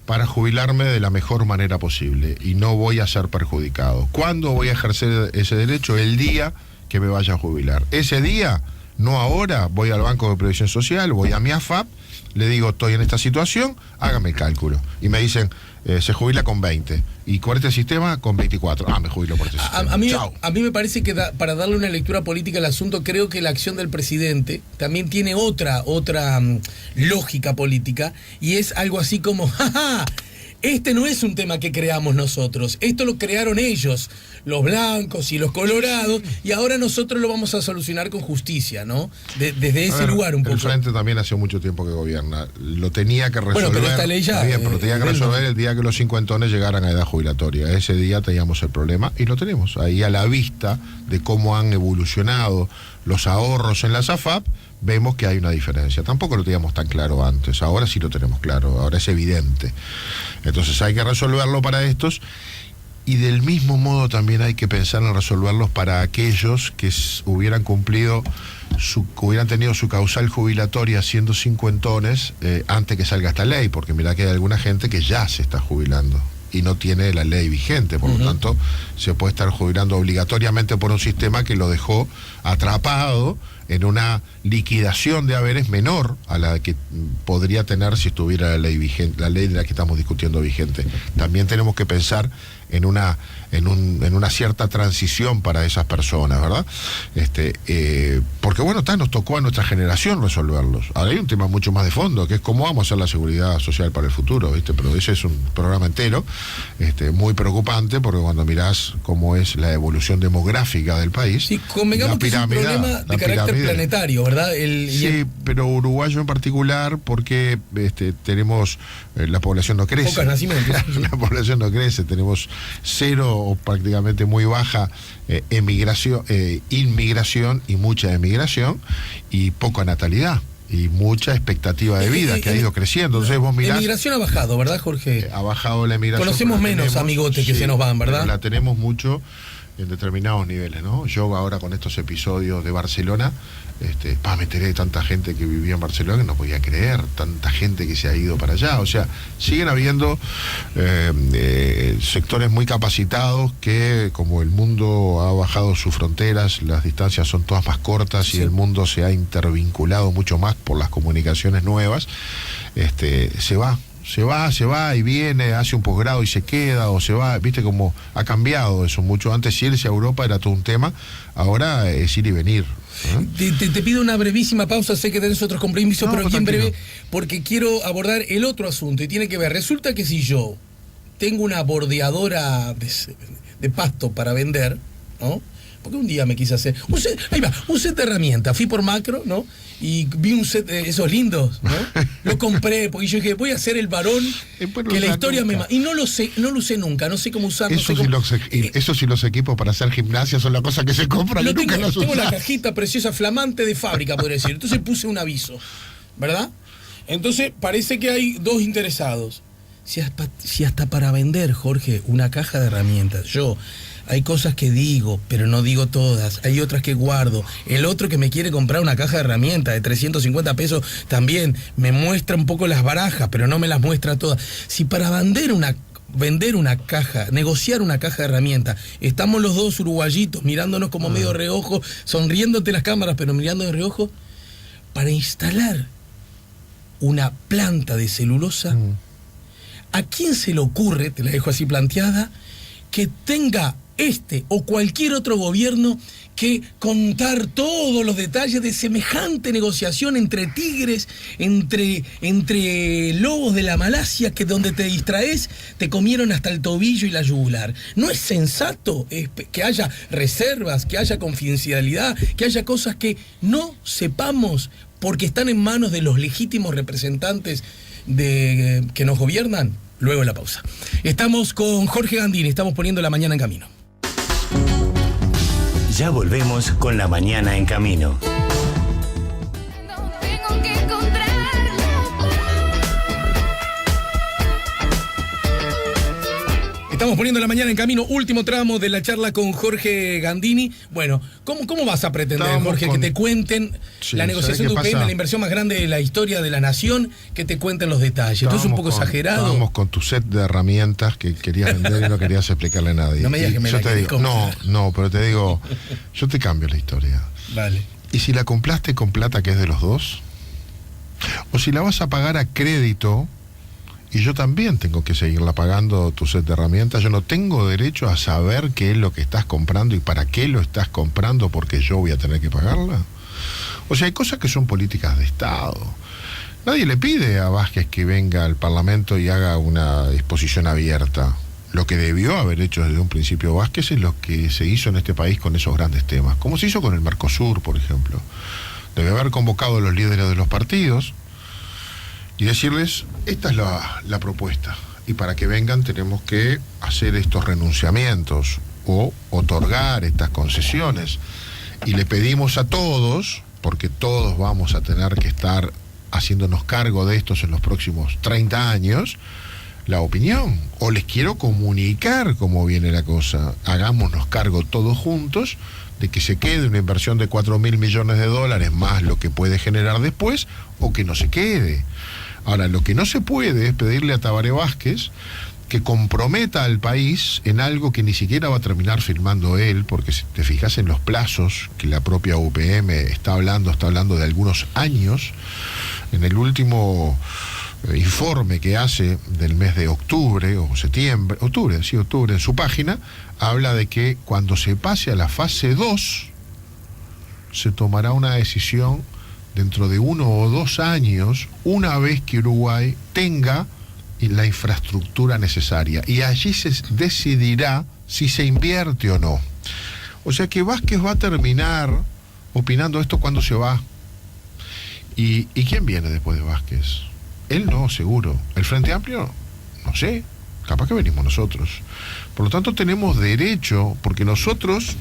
para jubilarme de la mejor manera posible y no voy a ser perjudicado. ¿Cuándo voy a ejercer ese derecho? El día que me vaya a jubilar. Ese día, no ahora, voy al Banco de Previsión Social, voy a mi AFAP, le digo, estoy en esta situación, hágame el cálculo. Y me dicen, se jubila con 20. Y con este sistema, con 24. Me jubilo por este sistema. Chau. A mí me parece que para darle una lectura política al asunto, creo que la acción del presidente también tiene otra lógica política, y es algo así como, ¡jaja! Este no es un tema que creamos nosotros, esto lo crearon ellos, los blancos y los colorados, y ahora nosotros lo vamos a solucionar con justicia, ¿no? Desde ese lugar un poco. El Frente también hace mucho tiempo que gobierna. Lo tenía que resolver. Bueno, pero esta ley ya, bien, pero lo tenía que resolver el día que los cincuentones llegaran a edad jubilatoria. Ese día teníamos el problema y lo tenemos. Ahí a la vista de cómo han evolucionado los ahorros en la SAFAP, vemos que hay una diferencia. Tampoco lo teníamos tan claro antes, ahora sí lo tenemos claro, ahora es evidente. Entonces hay que resolverlo para estos, y del mismo modo también hay que pensar en resolverlos para aquellos que hubieran cumplido, hubieran tenido su causal jubilatoria siendo cincuentones antes que salga esta ley, porque mirá que hay alguna gente que ya se está jubilando y no tiene la ley vigente, por lo tanto se puede estar jubilando obligatoriamente por un sistema que lo dejó atrapado en una liquidación de haberes menor a la que podría tener si estuviera la ley vigente, la ley de la que estamos discutiendo vigente. También tenemos que pensar en una cierta transición para esas personas, ¿verdad? Porque bueno, nos tocó a nuestra generación resolverlos. Ahora hay un tema mucho más de fondo, que es cómo vamos a hacer la seguridad social para el futuro, ¿viste? Pero ese es un programa entero, muy preocupante, porque cuando mirás cómo es la evolución demográfica del país, sí, convengamos que es un problema de carácter planetario, ¿verdad? Sí, pero uruguayo en particular, porque tenemos, la población no crece. Pocos nacimientos. La población no crece, tenemos cero o prácticamente muy baja inmigración y mucha emigración, y poca natalidad y mucha expectativa de vida que ha ido creciendo. Entonces vos mirás, la emigración ha bajado, ¿verdad, Jorge? Ha bajado la emigración. Conocemos menos amigotes que se nos van, ¿verdad? La tenemos mucho en determinados niveles, ¿no? Yo ahora con estos episodios de Barcelona, me enteré de tanta gente que vivía en Barcelona que no podía creer, tanta gente que se ha ido para allá. O sea, siguen habiendo sectores muy capacitados que, como el mundo ha bajado sus fronteras, las distancias son todas más cortas, sí, y el mundo se ha intervinculado mucho más por las comunicaciones nuevas, se va y viene, hace un posgrado y se queda, o se va, viste cómo ha cambiado eso mucho. Antes irse a Europa era todo un tema, ahora es ir y venir. Te pido una brevísima pausa, sé que tenés otros compromisos, pero bien breve, porque quiero abordar el otro asunto, y tiene que ver, resulta que si yo tengo una bordeadora de pasto para vender, ¿no? Porque un día me quise hacer un set de herramientas, fui por Macro, ¿no? Y vi un set de esos lindos, ¿no? Lo compré, porque yo dije, voy a ser el varón que la historia me... Y no lo usé nunca, no sé cómo usarlo. Eso sí, los equipos para hacer gimnasia son la cosa que se compran y nunca los tengo la cajita preciosa, flamante de fábrica, podría decir. Entonces puse un aviso, ¿verdad? Entonces parece que hay dos interesados. Si hasta para vender, Jorge, una caja de herramientas, hay cosas que digo, pero no digo todas. Hay otras que guardo. El otro que me quiere comprar una caja de herramientas de 350 pesos también me muestra un poco las barajas, pero no me las muestra todas. Si para vender una caja, negociar una caja de herramientas, estamos los dos uruguayitos mirándonos como medio reojo, sonriéndote las cámaras, pero mirando de reojo, para instalar una planta de celulosa, ¿a quién se le ocurre, te la dejo así planteada, que tenga o cualquier otro gobierno que contar todos los detalles de semejante negociación entre tigres, entre lobos de la Malasia, que donde te distraes te comieron hasta el tobillo y la yugular. ¿No es sensato que haya reservas, que haya confidencialidad, que haya cosas que no sepamos porque están en manos de los legítimos representantes que nos gobiernan? Luego de la pausa. Estamos con Jorge Gandini, estamos poniendo la mañana en camino. Ya volvemos con La Mañana en Camino. Tengo que encontrarlo. Estamos poniendo la mañana en camino, último tramo de la charla con Jorge Gandini. Bueno, ¿cómo vas a pretender, Jorge, que te cuenten la negociación de UPM, la inversión más grande de la historia de la nación, que te cuenten los detalles? Esto es un poco exagerado. Estábamos con tu set de herramientas que querías vender y no querías explicarle a nadie. No me digas que me yo la te digo, no, pero te digo, yo te cambio la historia. Vale. ¿Y si la compraste con plata que es de los dos? ¿O si la vas a pagar a crédito? Y yo también tengo que seguirla pagando tu set de herramientas. Yo no tengo derecho a saber qué es lo que estás comprando y para qué lo estás comprando porque yo voy a tener que pagarla. O sea, hay cosas que son políticas de Estado. Nadie le pide a Vázquez que venga al Parlamento y haga una exposición abierta. Lo que debió haber hecho desde un principio Vázquez es lo que se hizo en este país con esos grandes temas. Como se hizo con el Mercosur, por ejemplo. Debe haber convocado a los líderes de los partidos y decirles, esta es la propuesta, y para que vengan tenemos que hacer estos renunciamientos o otorgar estas concesiones, y le pedimos a todos, porque todos vamos a tener que estar haciéndonos cargo de estos en los próximos 30 años, la opinión, o les quiero comunicar cómo viene la cosa. Hagámonos cargo todos juntos de que se quede una inversión de 4.000 millones de dólares más lo que puede generar después, o que no se quede. Ahora, lo que no se puede es pedirle a Tabaré Vázquez que comprometa al país en algo que ni siquiera va a terminar firmando él, porque si te fijas en los plazos que la propia UPM está hablando de algunos años. En el último informe que hace del mes de octubre o septiembre, octubre, en su página, habla de que cuando se pase a la fase 2 se tomará una decisión dentro de 1 o 2 años, una vez que Uruguay tenga la infraestructura necesaria, y allí se decidirá si se invierte o no. O sea que Vázquez va a terminar opinando esto cuando se va. ¿Y quién viene después de Vázquez? Él no, seguro. El Frente Amplio, no sé, capaz que venimos nosotros. Por lo tanto, tenemos derecho, porque nosotros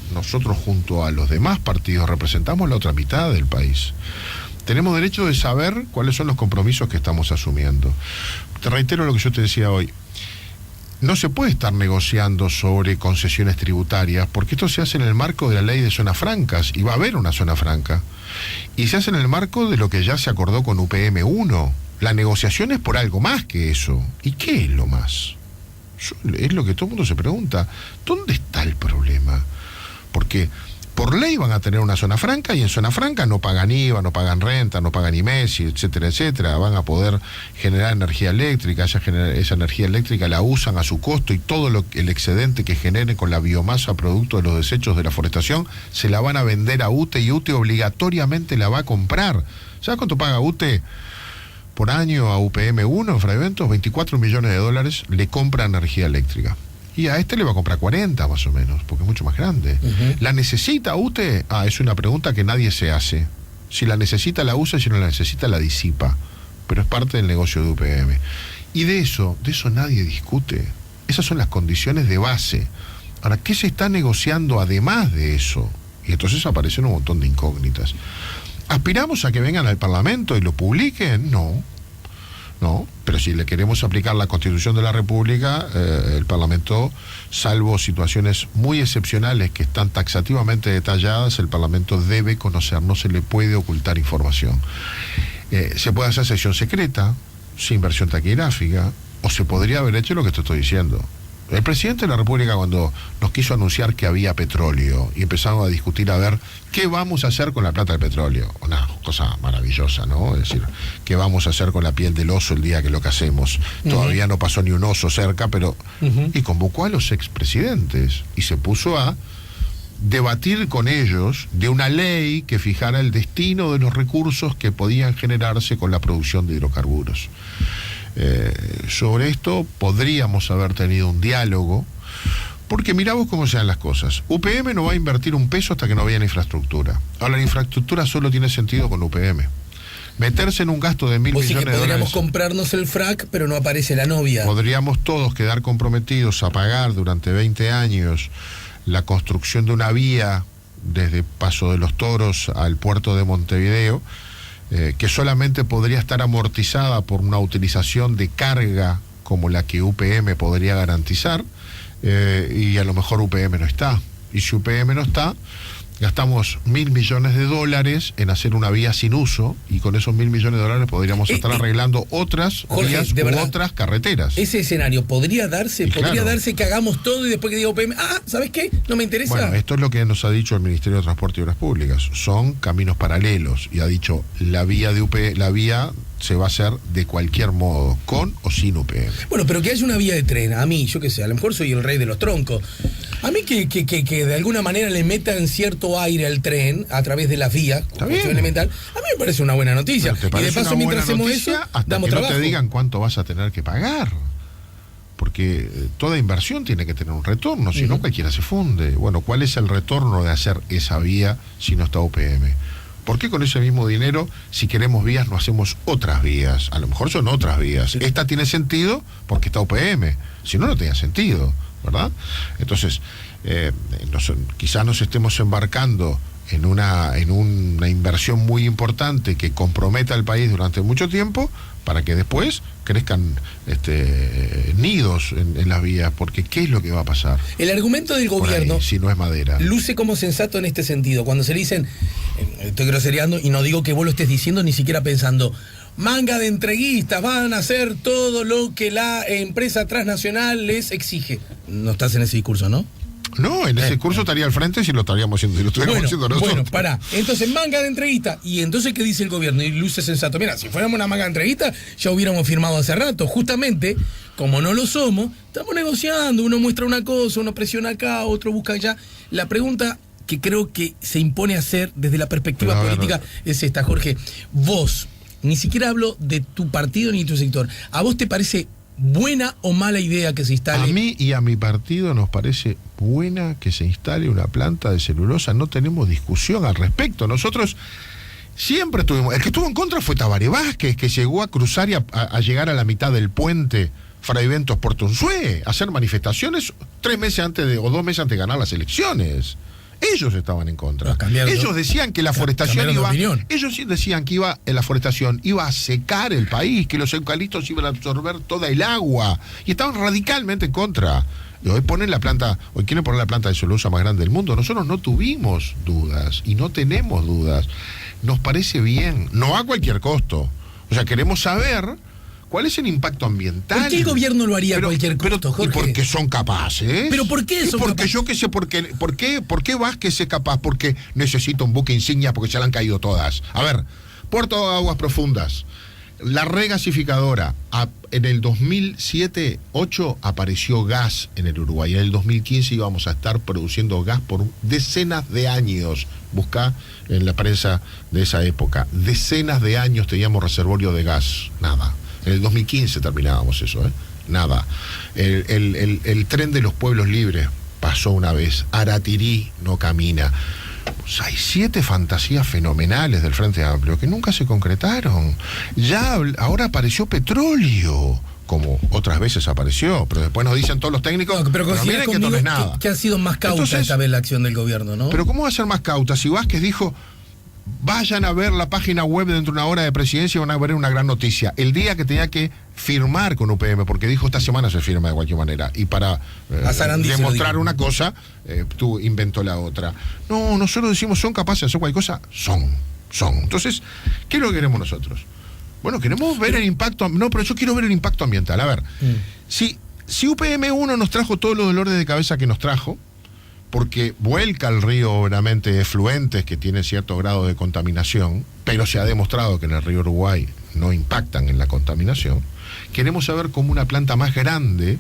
junto a los demás partidos representamos la otra mitad del país. Tenemos derecho de saber cuáles son los compromisos que estamos asumiendo. Te reitero lo que yo te decía hoy. No se puede estar negociando sobre concesiones tributarias, porque esto se hace en el marco de la ley de zonas francas, y va a haber una zona franca. Y se hace en el marco de lo que ya se acordó con UPM 1. La negociación es por algo más que eso. ¿Y qué es lo más? Es lo que todo el mundo se pregunta. ¿Dónde está el problema? Porque por ley van a tener una zona franca, y en zona franca no pagan IVA, no pagan renta, no pagan IMESI, etcétera, etcétera. Van a poder generar energía eléctrica, esa energía eléctrica la usan a su costo, y todo el excedente que generen con la biomasa producto de los desechos de la forestación se la van a vender a UTE, y UTE obligatoriamente la va a comprar. ¿Sabes cuánto paga UTE por año a UPM 1 en Fraeventos? 24 millones de dólares le compra energía eléctrica. Y a este le va a comprar 40 más o menos, porque es mucho más grande. ¿La necesita UTE? Es una pregunta que nadie se hace. Si la necesita la usa, y si no la necesita la disipa. Pero es parte del negocio de UPM. Y de eso nadie discute. Esas son las condiciones de base. Ahora, ¿qué se está negociando además de eso? Y entonces aparecen un montón de incógnitas. ¿Aspiramos a que vengan al Parlamento y lo publiquen? No, pero si le queremos aplicar la Constitución de la República, el Parlamento, salvo situaciones muy excepcionales que están taxativamente detalladas, el Parlamento debe conocer, no se le puede ocultar información. Se puede hacer sesión secreta, sin versión taquigráfica, o se podría haber hecho lo que te estoy diciendo. El presidente de la República, cuando nos quiso anunciar que había petróleo y empezamos a discutir a ver qué vamos a hacer con la plata del petróleo, una cosa maravillosa, ¿no? Es decir, qué vamos a hacer con la piel del oso el día que lo casemos. Todavía no pasó ni un oso cerca, pero... Y convocó a los expresidentes y se puso a debatir con ellos de una ley que fijara el destino de los recursos que podían generarse con la producción de hidrocarburos. Sobre esto podríamos haber tenido un diálogo, porque mirá vos cómo sean las cosas. UPM no va a invertir un peso hasta que no haya infraestructura. Ahora, la infraestructura solo tiene sentido con UPM. Meterse en un gasto de 1.000 millones de dólares. Podríamos comprarnos el frac, pero no aparece la novia. Podríamos todos quedar comprometidos a pagar durante 20 años la construcción de una vía desde Paso de los Toros al puerto de Montevideo, que solamente podría estar amortizada por una utilización de carga como la que UPM podría garantizar, y a lo mejor UPM no está. Y si UPM no está, gastamos 1.000 millones de dólares en hacer una vía sin uso, y con esos 1.000 millones de dólares podríamos estar arreglando otras vías u otras carreteras. Ese escenario podría darse, Y podría claro. darse que hagamos todo y después que diga UPM, ¿sabes qué? No me interesa. Bueno, esto es lo que nos ha dicho el Ministerio de Transporte y Obras Públicas. Son caminos paralelos, y ha dicho la vía de la vía se va a hacer de cualquier modo, con o sin UPM. Bueno, pero que haya una vía de tren, a mí, yo qué sé, a lo mejor soy el rey de los troncos. A mí que de alguna manera le metan cierto aire al tren a través de las vías, Está cuestión bien. elemental, a mí me parece una buena noticia. ¿Te Y de parece paso, una mientras buena hacemos noticia? eso, Hasta damos que trabajo. no te digan cuánto vas a tener que pagar. Porque toda inversión tiene que tener un retorno, si no cualquiera se funde. Bueno, ¿cuál es el retorno de hacer esa vía si no está UPM? ¿Por qué con ese mismo dinero, si queremos vías, no hacemos otras vías? A lo mejor son otras vías. Esta tiene sentido porque está UPM. Si no, no tenía sentido, ¿verdad? Entonces, quizás nos estemos embarcando en una inversión muy importante que comprometa al país durante mucho tiempo, para que después crezcan nidos en las vías, porque ¿qué es lo que va a pasar? El argumento del Por ahí, gobierno si no es madera. luce como sensato en este sentido. Cuando se le dicen, estoy grosereando y no digo que vos lo estés diciendo ni siquiera pensando, manga de entreguistas, van a hacer todo lo que la empresa transnacional les exige. No estás en ese discurso, ¿no? No, en ese curso estaría al frente si lo estaríamos haciendo, si lo estuviéramos haciendo nosotros. Bueno, pará. Entonces, manga de entreguista. Y entonces, ¿qué dice el gobierno? Y luce sensato. Mira, si fuéramos una manga de entreguista, ya hubiéramos firmado hace rato. Justamente, como no lo somos, estamos negociando. Uno muestra una cosa, uno presiona acá, otro busca allá. La pregunta que creo que se impone hacer desde la perspectiva Pero, a ver, política es esta, Jorge. Vos, ni siquiera hablo de tu partido ni de tu sector. ¿A vos te parece buena o mala idea que se instale? A mí y a mi partido nos parece buena que se instale una planta de celulosa. No tenemos discusión al respecto. Nosotros siempre tuvimos... El que estuvo en contra fue Tabaré Vázquez, que llegó a cruzar y a llegar a la mitad del puente Fray Ventos Portunzué, a hacer manifestaciones 3 meses antes o 2 meses antes de ganar las elecciones. Ellos estaban en contra. Ellos decían que la forestación ellos sí decían que la forestación iba a secar el país, que los eucaliptos iban a absorber toda el agua, y estaban radicalmente en contra. Y hoy quieren poner la planta de celulosa más grande del mundo. Nosotros no tuvimos dudas y no tenemos dudas. Nos parece bien, no a cualquier costo. O sea, queremos saber ¿cuál es el impacto ambiental? ¿Por qué el gobierno lo haría a cualquier costo, Jorge? Y porque son capaces. ¿Pero por qué son porque capaces? Yo qué sé, ¿por qué Vázquez es capaz? Porque necesita un buque insignia, porque se le han caído todas. A ver, Puerto de Aguas Profundas, la regasificadora, en el 2007-2008 apareció gas en el Uruguay. En el 2015 íbamos a estar produciendo gas por decenas de años. Buscá en la prensa de esa época. Decenas de años teníamos reservorio de gas. Nada. En el 2015 terminábamos eso, nada. El tren de los pueblos libres pasó una vez. Aratirí no camina. Pues hay 7 fantasías fenomenales del Frente Amplio que nunca se concretaron. Ahora apareció petróleo, como otras veces apareció, pero después nos dicen todos los técnicos, pero miren que esto no es nada. Que ha sido más cauta esta vez la acción del gobierno, ¿no? Pero ¿cómo va a ser más cauta? Si Vázquez dijo, vayan a ver la página web dentro de una hora de presidencia y van a ver una gran noticia. El día que tenía que firmar con UPM, porque dijo esta semana se firma de cualquier manera, y para demostrar una cosa, tú inventó la otra. No, nosotros decimos, son capaces de hacer cualquier cosa, son. Entonces, ¿qué es lo que queremos nosotros? Bueno, queremos ver el impacto, no, pero yo quiero ver el impacto ambiental. A ver, si Si UPM1 nos trajo todos los dolores de cabeza que nos trajo, porque vuelca al río obviamente efluentes que tienen cierto grado de contaminación, pero se ha demostrado que en el río Uruguay no impactan en la contaminación, queremos saber cómo una planta más grande,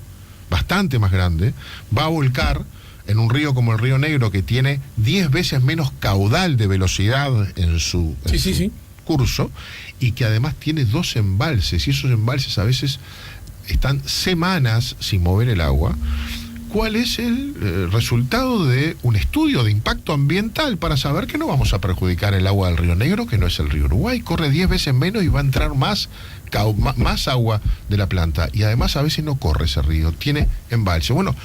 bastante más grande, va a volcar en un río como el Río Negro, que tiene 10 veces menos caudal de velocidad en su curso, y que además tiene 2 embalses, y esos embalses a veces están semanas sin mover el agua. ¿Cuál es el resultado de un estudio de impacto ambiental para saber que no vamos a perjudicar el agua del Río Negro, que no es el río Uruguay? Corre 10 veces menos y va a entrar más agua de la planta, y además a veces no corre ese río, tiene embalse. Bueno,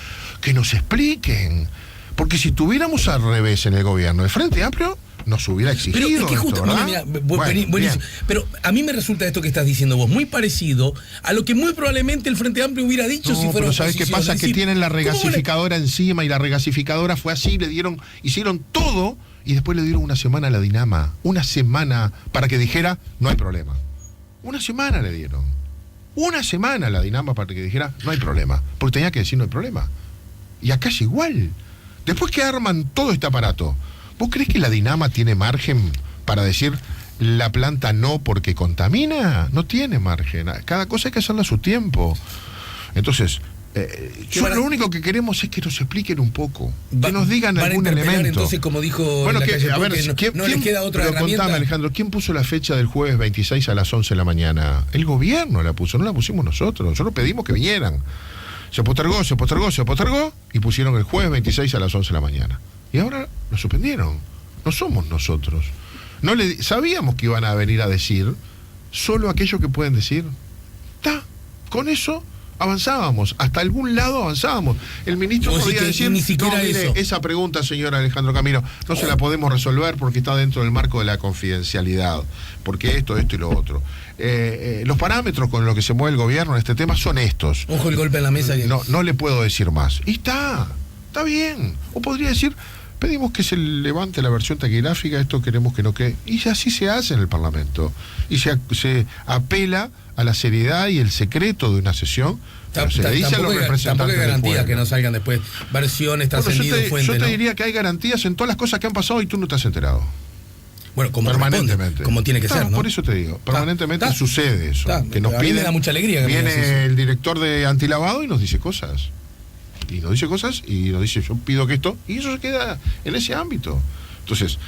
que nos expliquen, porque si tuviéramos al revés en el gobierno, el Frente Amplio nos hubiera exigido. Pero es que justo, mira, buenísimo. Pero a mí me resulta esto que estás diciendo vos muy parecido a lo que muy probablemente el Frente Amplio hubiera dicho si fuera pero ¿sabes qué pasa? Decir, que tienen la regasificadora encima, y la regasificadora fue así, hicieron todo, y después le dieron una semana a la Dinama, una semana para que dijera no hay problema. Una semana le dieron. Una semana a la Dinama para que dijera no hay problema, porque tenía que decir no hay problema. Y acá es igual. Después que arman todo este aparato, ¿vos crees que la Dinama tiene margen para decir la planta no porque contamina? No tiene margen. Cada cosa hay que hacerla a su tiempo. Entonces, lo único que queremos es que nos expliquen un poco, que nos digan algún elemento. Entonces, como dijo bueno, la calle, a ver, no les queda otra herramienta. Contame, Alejandro, ¿quién puso la fecha del jueves 26 a las 11 de la mañana? El gobierno la puso, no la pusimos nosotros. Nosotros pedimos que vinieran. Se postergó, y pusieron el jueves 26 a las 11 de la mañana. Y ahora lo suspendieron. No somos nosotros. Sabíamos que iban a venir a decir solo aquello que pueden decir. Con eso avanzábamos, hasta algún lado avanzábamos. El ministro podía decir, ni siquiera eso. Esa pregunta, señor Alejandro Camino, no se la podemos resolver porque está dentro del marco de la confidencialidad, porque esto y lo otro. Los parámetros con los que se mueve el gobierno en este tema son estos. Ojo el golpe en la mesa. No le puedo decir más. Y está bien. O podría decir, pedimos que se levante la versión taquigráfica, esto queremos que no quede. Y así se hace en el Parlamento. Y se apela a la seriedad y el secreto de una sesión. Se le dice a los representantes. Tampoco hay garantías que no salgan después versiones trascendidas, fuentes. Yo te diría que hay garantías en todas las cosas que han pasado y tú no te has enterado. Bueno, como permanentemente, como tiene que ser, ¿no? Por eso te digo, permanentemente sucede eso. Que nos piden, me da mucha alegría que viene el director de antilavado y nos dice cosas. Y nos dice yo pido que esto, y eso se queda en ese ámbito. Entonces,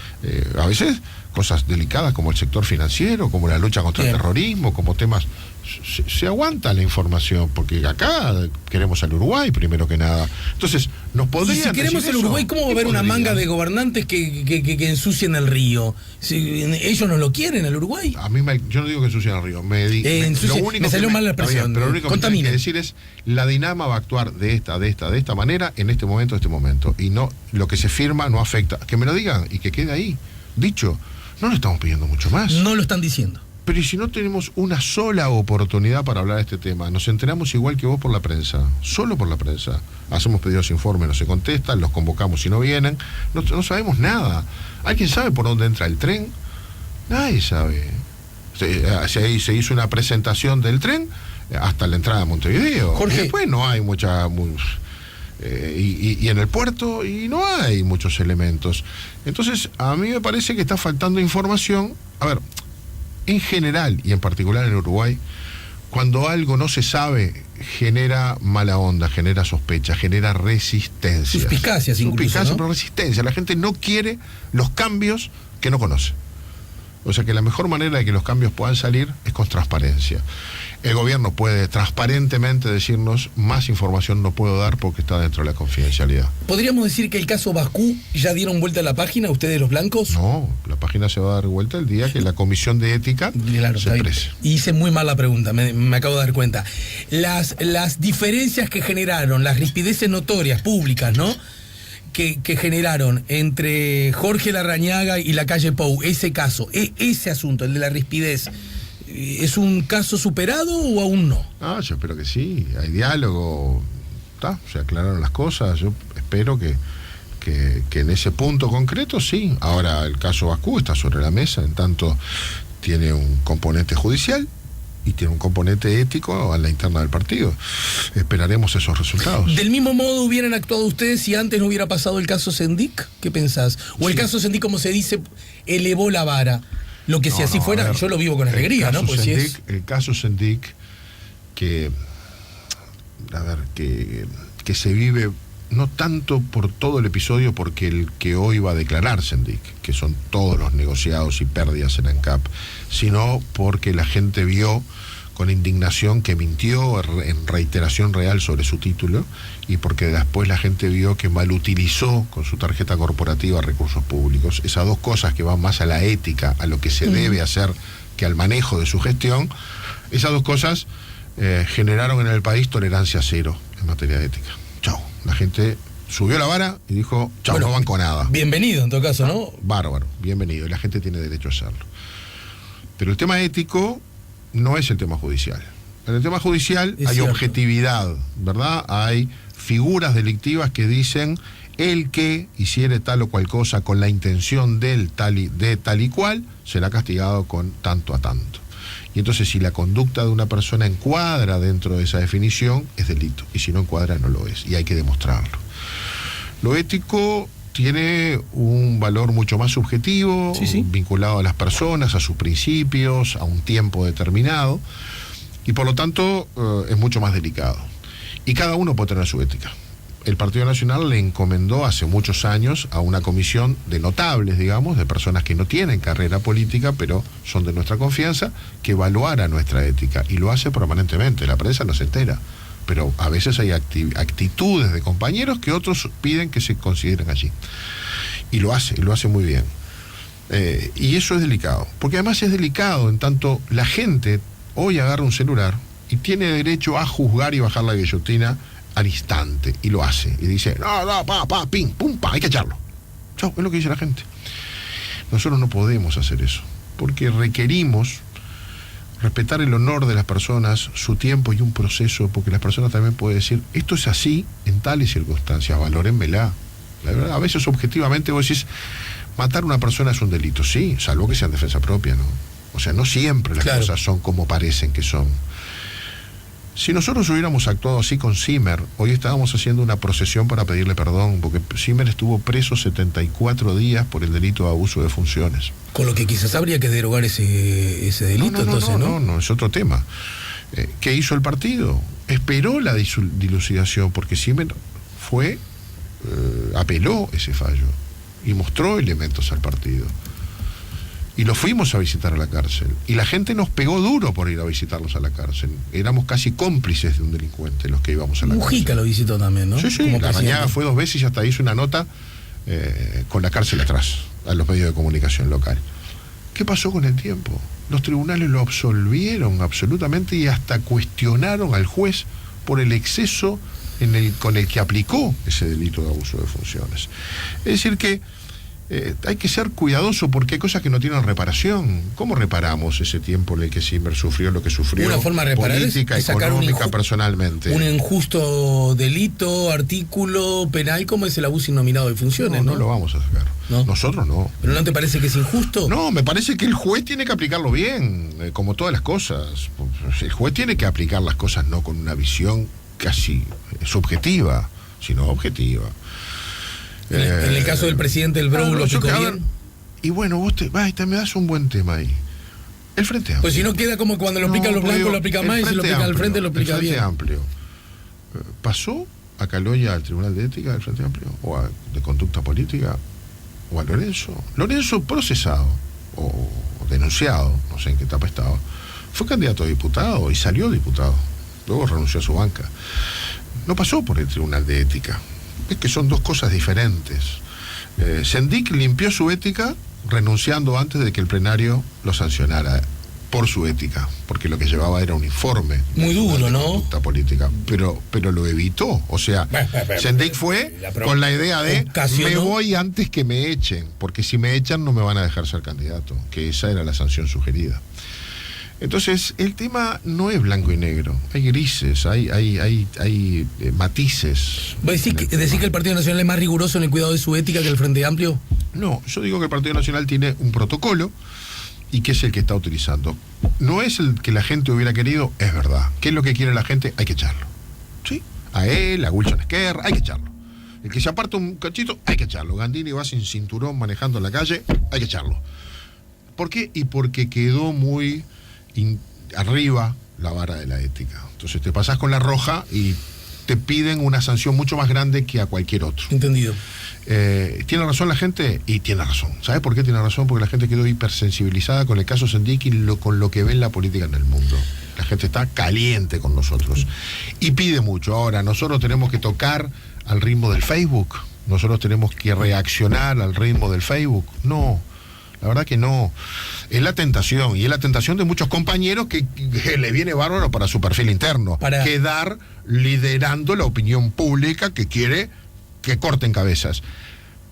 a veces cosas delicadas como el sector financiero, como la lucha contra el terrorismo, como temas, se aguanta la información, porque acá queremos al Uruguay primero que nada. Entonces, nos podrían. Y si queremos el Uruguay, ¿cómo va a haber una manga de gobernantes que ensucien el río? Si ellos no lo quieren, el Uruguay. Yo no digo que ensucien el río. Me salió mal la expresión. Pero lo único que tengo que decir es, la Dinama va a actuar de esta manera, en este momento, y no, lo que se firma no afecta. Que me lo digan y que quede ahí. Dicho, no le estamos pidiendo mucho más. No lo están diciendo. Pero ¿y si no tenemos una sola oportunidad para hablar de este tema? Nos enteramos igual que vos por la prensa, solo por la prensa. Hacemos pedidos de informe, no se contestan, los convocamos y no vienen. No sabemos nada. ¿Alguien sabe por dónde entra el tren? Nadie sabe. Se hizo una presentación del tren hasta la entrada de Montevideo. Jorge. Y después no hay mucha... y en el puerto y no hay muchos elementos. Entonces, a mí me parece que está faltando información. A ver, en general y en particular en Uruguay, cuando algo no se sabe, genera mala onda, genera sospecha, genera resistencia. Suspicacias incluso, Suspicacia, ¿no? pero resistencia. La gente no quiere los cambios que no conoce. O sea que la mejor manera de que los cambios puedan salir es con transparencia. El gobierno puede transparentemente decirnos más información no puedo dar porque está dentro de la confidencialidad. ¿Podríamos decir que el caso Bakú ya dieron vuelta a la página, ustedes los blancos? No, la página se va a dar vuelta el día que la Comisión de Ética se exprese. Hice muy mal la pregunta, me acabo de dar cuenta. Las diferencias que generaron, las rispideces notorias, públicas, ¿no?, que generaron entre Jorge Larrañaga y la calle Pou, ese caso, ese asunto, el de la rispidez, ¿es un caso superado o aún no? Yo espero que sí, hay diálogo, se aclararon las cosas, yo espero que en ese punto concreto sí. Ahora el caso Bakú está sobre la mesa, en tanto tiene un componente judicial y tiene un componente ético a la interna del partido. Esperaremos esos resultados. ¿Del mismo modo hubieran actuado ustedes si antes no hubiera pasado el caso Sendik? ¿Qué pensás? O el caso Sendik, como se dice, elevó la vara. Lo que si así fuera, yo lo vivo con alegría, ¿no? Pues El caso Sendik, que se vive no tanto por todo el episodio, porque el que hoy va a declarar Sendik, que son todos los negociados y pérdidas en ANCAP, sino porque la gente vio con indignación que mintió en reiteración real sobre su título, y porque después la gente vio que mal utilizó con su tarjeta corporativa recursos públicos. Esas dos cosas que van más a la ética, a lo que se debe hacer, que al manejo de su gestión, esas dos cosas generaron en el país tolerancia cero en materia de ética. Chau. La gente subió la vara y dijo, chau, bueno, no van con nada. Bienvenido en todo caso, ¿no? Bárbaro, bienvenido. Y la gente tiene derecho a hacerlo. Pero el tema ético no es el tema judicial. En el tema judicial hay cierto. Objetividad, ¿verdad? Hay figuras delictivas que dicen el que hiciere tal o cual cosa con la intención de tal y cual será castigado con tanto a tanto. Y entonces, si la conducta de una persona encuadra dentro de esa definición, es delito. Y si no encuadra, no lo es. Y hay que demostrarlo. Lo ético tiene un valor mucho más subjetivo, vinculado a las personas, a sus principios, a un tiempo determinado. Y por lo tanto, es mucho más delicado. Y cada uno puede tener su ética. El Partido Nacional le encomendó hace muchos años a una comisión de notables, digamos, de personas que no tienen carrera política, pero son de nuestra confianza, que evaluara nuestra ética, y lo hace permanentemente. La prensa no se entera, pero a veces hay actitudes de compañeros que otros piden que se consideren allí. Y lo hace muy bien. Y eso es delicado, porque además es delicado en tanto la gente hoy agarra un celular y tiene derecho a juzgar y bajar la guillotina al instante, y lo hace, y dice, pim, pum, hay que echarlo. Chau, es lo que dice la gente. Nosotros no podemos hacer eso, porque requerimos respetar el honor de las personas, su tiempo y un proceso, porque las personas también pueden decir, esto es así en tales circunstancias, valórenmela. La verdad, a veces objetivamente vos decís, matar a una persona es un delito, sí, salvo que sea en defensa propia, ¿no? O sea, no siempre las cosas son como parecen que son. Si nosotros hubiéramos actuado así con Zimmer, hoy estábamos haciendo una procesión para pedirle perdón, porque Zimmer estuvo preso 74 días por el delito de abuso de funciones. Con lo que quizás habría que derogar ese delito, no, es otro tema. ¿Qué hizo el partido? Esperó la dilucidación, porque Zimmer apeló ese fallo y mostró elementos al partido. Y lo fuimos a visitar a la cárcel. Y la gente nos pegó duro por ir a visitarlos a la cárcel. Éramos casi cómplices de un delincuente los que íbamos a la cárcel. Mujica lo visitó también, ¿no? Sí, la mañana fue 2 veces y hasta hizo una nota con la cárcel atrás, a los medios de comunicación local. ¿Qué pasó con el tiempo? Los tribunales lo absolvieron absolutamente y hasta cuestionaron al juez por el exceso con el que aplicó ese delito de abuso de funciones. Es decir que hay que ser cuidadoso, porque hay cosas que no tienen reparación. ¿Cómo reparamos ese tiempo en el que Zimmer sufrió lo que sufrió? Una forma de reparar política, es sacar económica, personalmente. Un injusto delito, artículo penal como es el abuso innominado de funciones, ¿no? No lo vamos a sacar. ¿No? Nosotros no. ¿Pero no te parece que es injusto? No, me parece que el juez tiene que aplicarlo bien, como todas las cosas. El juez tiene que aplicar las cosas no con una visión casi subjetiva, sino objetiva. En el caso del presidente del Brou, ¿lo aplicó bien? Y bueno, vos me das un buen tema ahí. El Frente Amplio. Pues si no queda como cuando lo aplican los blancos, lo aplican más, y si lo aplican al frente, lo aplica bien. El Frente Amplio. ¿Pasó a Caloya al Tribunal de Ética del Frente Amplio? ¿O de conducta política? ¿O a Lorenzo? Lorenzo, procesado o denunciado, no sé en qué etapa estaba, fue candidato a diputado y salió diputado. Luego renunció a su banca. No pasó por el Tribunal de Ética. Es que son dos cosas diferentes. Sendik limpió su ética renunciando antes de que el plenario lo sancionara por su ética, porque lo que llevaba era un informe muy duro, ¿no? Conducta política, pero lo evitó. O sea, Sendik fue con la idea de me voy antes que me echen, porque si me echan no me van a dejar ser candidato, que esa era la sanción sugerida. Entonces, el tema no es blanco y negro, hay grises, hay matices. ¿Vos decís que el Partido Nacional es más riguroso en el cuidado de su ética que el Frente Amplio? No, yo digo que el Partido Nacional tiene un protocolo y que es el que está utilizando. No es el que la gente hubiera querido, es verdad. ¿Qué es lo que quiere la gente? Hay que echarlo. ¿Sí? A él, a Wilson Esquerra, hay que echarlo. El que se aparta un cachito, hay que echarlo. Gandini va sin cinturón manejando en la calle, hay que echarlo. ¿Por qué? Y porque quedó muy arriba la vara de la ética. Entonces te pasás con la roja y te piden una sanción mucho más grande que a cualquier otro. Entendido. ¿Tiene razón la gente? Y tiene razón. ¿Sabes por qué tiene razón? Porque la gente quedó hipersensibilizada con el caso Sendic y con lo que ve en la política en el mundo. La gente está caliente con nosotros y pide mucho. Ahora, nosotros tenemos que tocar al ritmo del Facebook. Nosotros tenemos que reaccionar al ritmo del Facebook. No, la verdad que no. Es la tentación, y es la tentación de muchos compañeros que le viene bárbaro para su perfil interno. Quedar liderando la opinión pública que quiere que corten cabezas.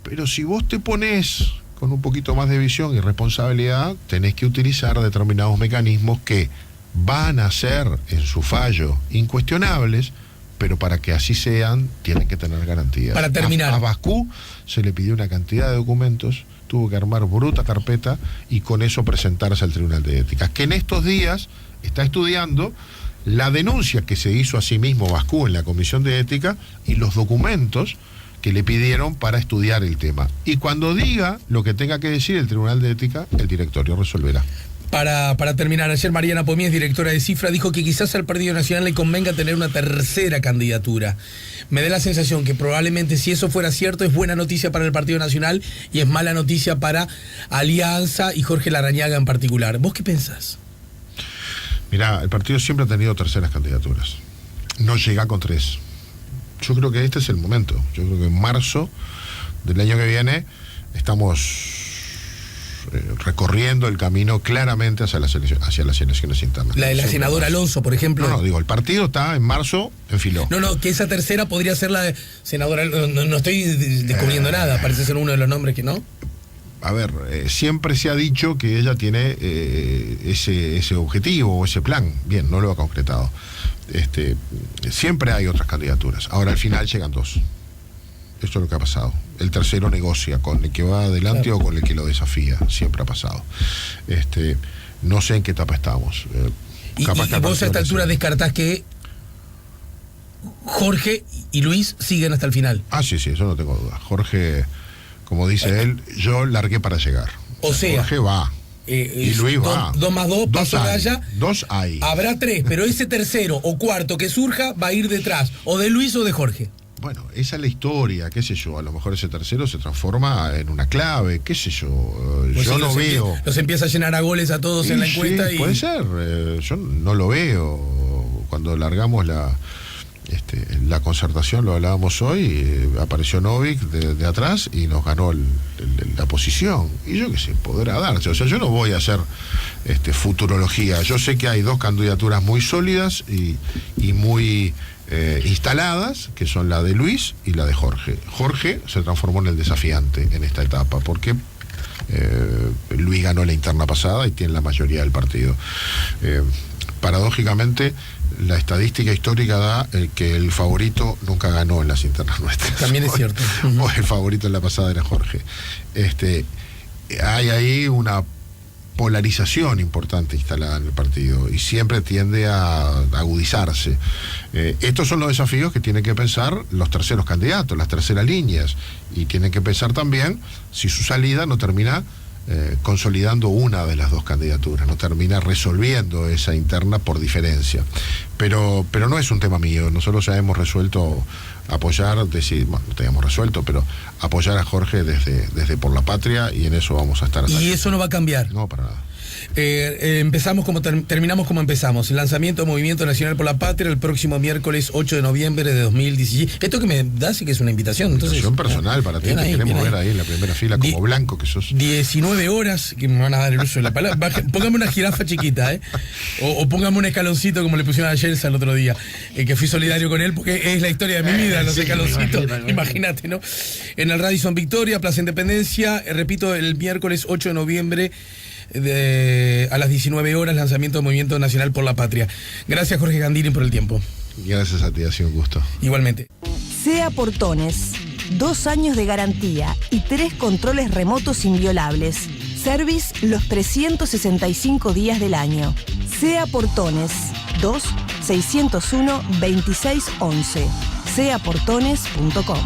Pero si vos te pones con un poquito más de visión y responsabilidad, tenés que utilizar determinados mecanismos que van a ser en su fallo incuestionables, pero para que así sean, tienen que tener garantías. Para terminar, a Bascú se le pidió una cantidad de documentos, tuvo que armar bruta carpeta y con eso presentarse al Tribunal de Ética, que en estos días está estudiando la denuncia que se hizo a sí mismo Bascú en la Comisión de Ética y los documentos que le pidieron para estudiar el tema. Y cuando diga lo que tenga que decir el Tribunal de Ética, el directorio resolverá. Para terminar, ayer Mariana Pomies, directora de Cifra, dijo que quizás al Partido Nacional le convenga tener una tercera candidatura. Me da la sensación que probablemente, si eso fuera cierto, es buena noticia para el Partido Nacional y es mala noticia para Alianza y Jorge Larrañaga en particular. ¿Vos qué pensás? Mirá, el partido siempre ha tenido terceras candidaturas. No llega con 3. Yo creo que este es el momento. Yo creo que en marzo del año que viene estamos recorriendo el camino claramente hacia las elecciones internas. La de la senadora Alonso, por ejemplo. No, digo, el partido está en marzo en filo. No, que esa tercera podría ser la de senadora. No estoy descubriendo nada, parece ser uno de los nombres que no. A ver, siempre se ha dicho que ella tiene ese objetivo o ese plan. Bien, no lo ha concretado. Siempre hay otras candidaturas. Ahora al final llegan 2. Esto es lo que ha pasado. El tercero negocia con el que va adelante, claro, o con el que lo desafía. Siempre ha pasado. No sé en qué etapa estamos. Y vos a esta altura descartás que Jorge y Luis siguen hasta el final. Sí, eso no tengo duda. Jorge, como dice él, yo largué para llegar. O sea, Jorge va. Y Luis va. 2 más 2, paso raya. 2 hay. Habrá 3, pero ese tercero o cuarto que surja va a ir detrás, o de Luis o de Jorge. Bueno, esa es la historia, qué sé yo. A lo mejor ese tercero se transforma en una clave, qué sé yo. Pues yo sí, no veo. Los empieza a llenar a goles a todos en la encuesta. Sí, puede ser. Yo no lo veo. Cuando largamos la concertación, lo hablábamos hoy, apareció Novik de atrás y nos ganó la posición. Y yo qué sé, podrá darse. O sea, yo no voy a hacer futurología. Yo sé que hay 2 candidaturas muy sólidas y muy instaladas, que son la de Luis y la de Jorge. Jorge se transformó en el desafiante en esta etapa, porque Luis ganó la interna pasada y tiene la mayoría del partido. Paradójicamente, la estadística histórica da que el favorito nunca ganó en las internas nuestras. También es cierto. O el favorito en la pasada era Jorge. Hay ahí una polarización importante instalada en el partido y siempre tiende a agudizarse. Estos son los desafíos que tienen que pensar los terceros candidatos, las terceras líneas, y tienen que pensar también si su salida no termina consolidando una de las 2 candidaturas, no termina resolviendo esa interna por diferencia. Pero no es un tema mío. Nosotros ya hemos resuelto apoyar, no teníamos resuelto, pero apoyar a Jorge desde Por la Patria, y en eso vamos a estar hasta ¿Y eso no va a cambiar? No, para nada. Empezamos como terminamos como empezamos. El lanzamiento de Movimiento Nacional por la Patria el próximo miércoles 8 de noviembre de 2017. Esto que me das sí que es una invitación. Invitación personal para ti, te queremos ver ahí en la primera fila como blanco que sos. 19 horas, que me van a dar el uso de la palabra. Póngame una jirafa chiquita, o póngame un escaloncito como le pusieron a Yelsa el otro día, que fui solidario con él porque es la historia de mi vida, los escaloncitos. Imagínate, ¿no? En el Radisson Victoria, Plaza Independencia, repito, el miércoles 8 de noviembre a las 19 horas, lanzamiento de Movimiento Nacional por la Patria. Gracias, Jorge Gandini, por el tiempo. Gracias a ti, ha sido un gusto. Igualmente. SEA Portones, 2 años de garantía y 3 controles remotos inviolables. Service los 365 días del año. Sea Portones 2-601-2611. seaportones.com.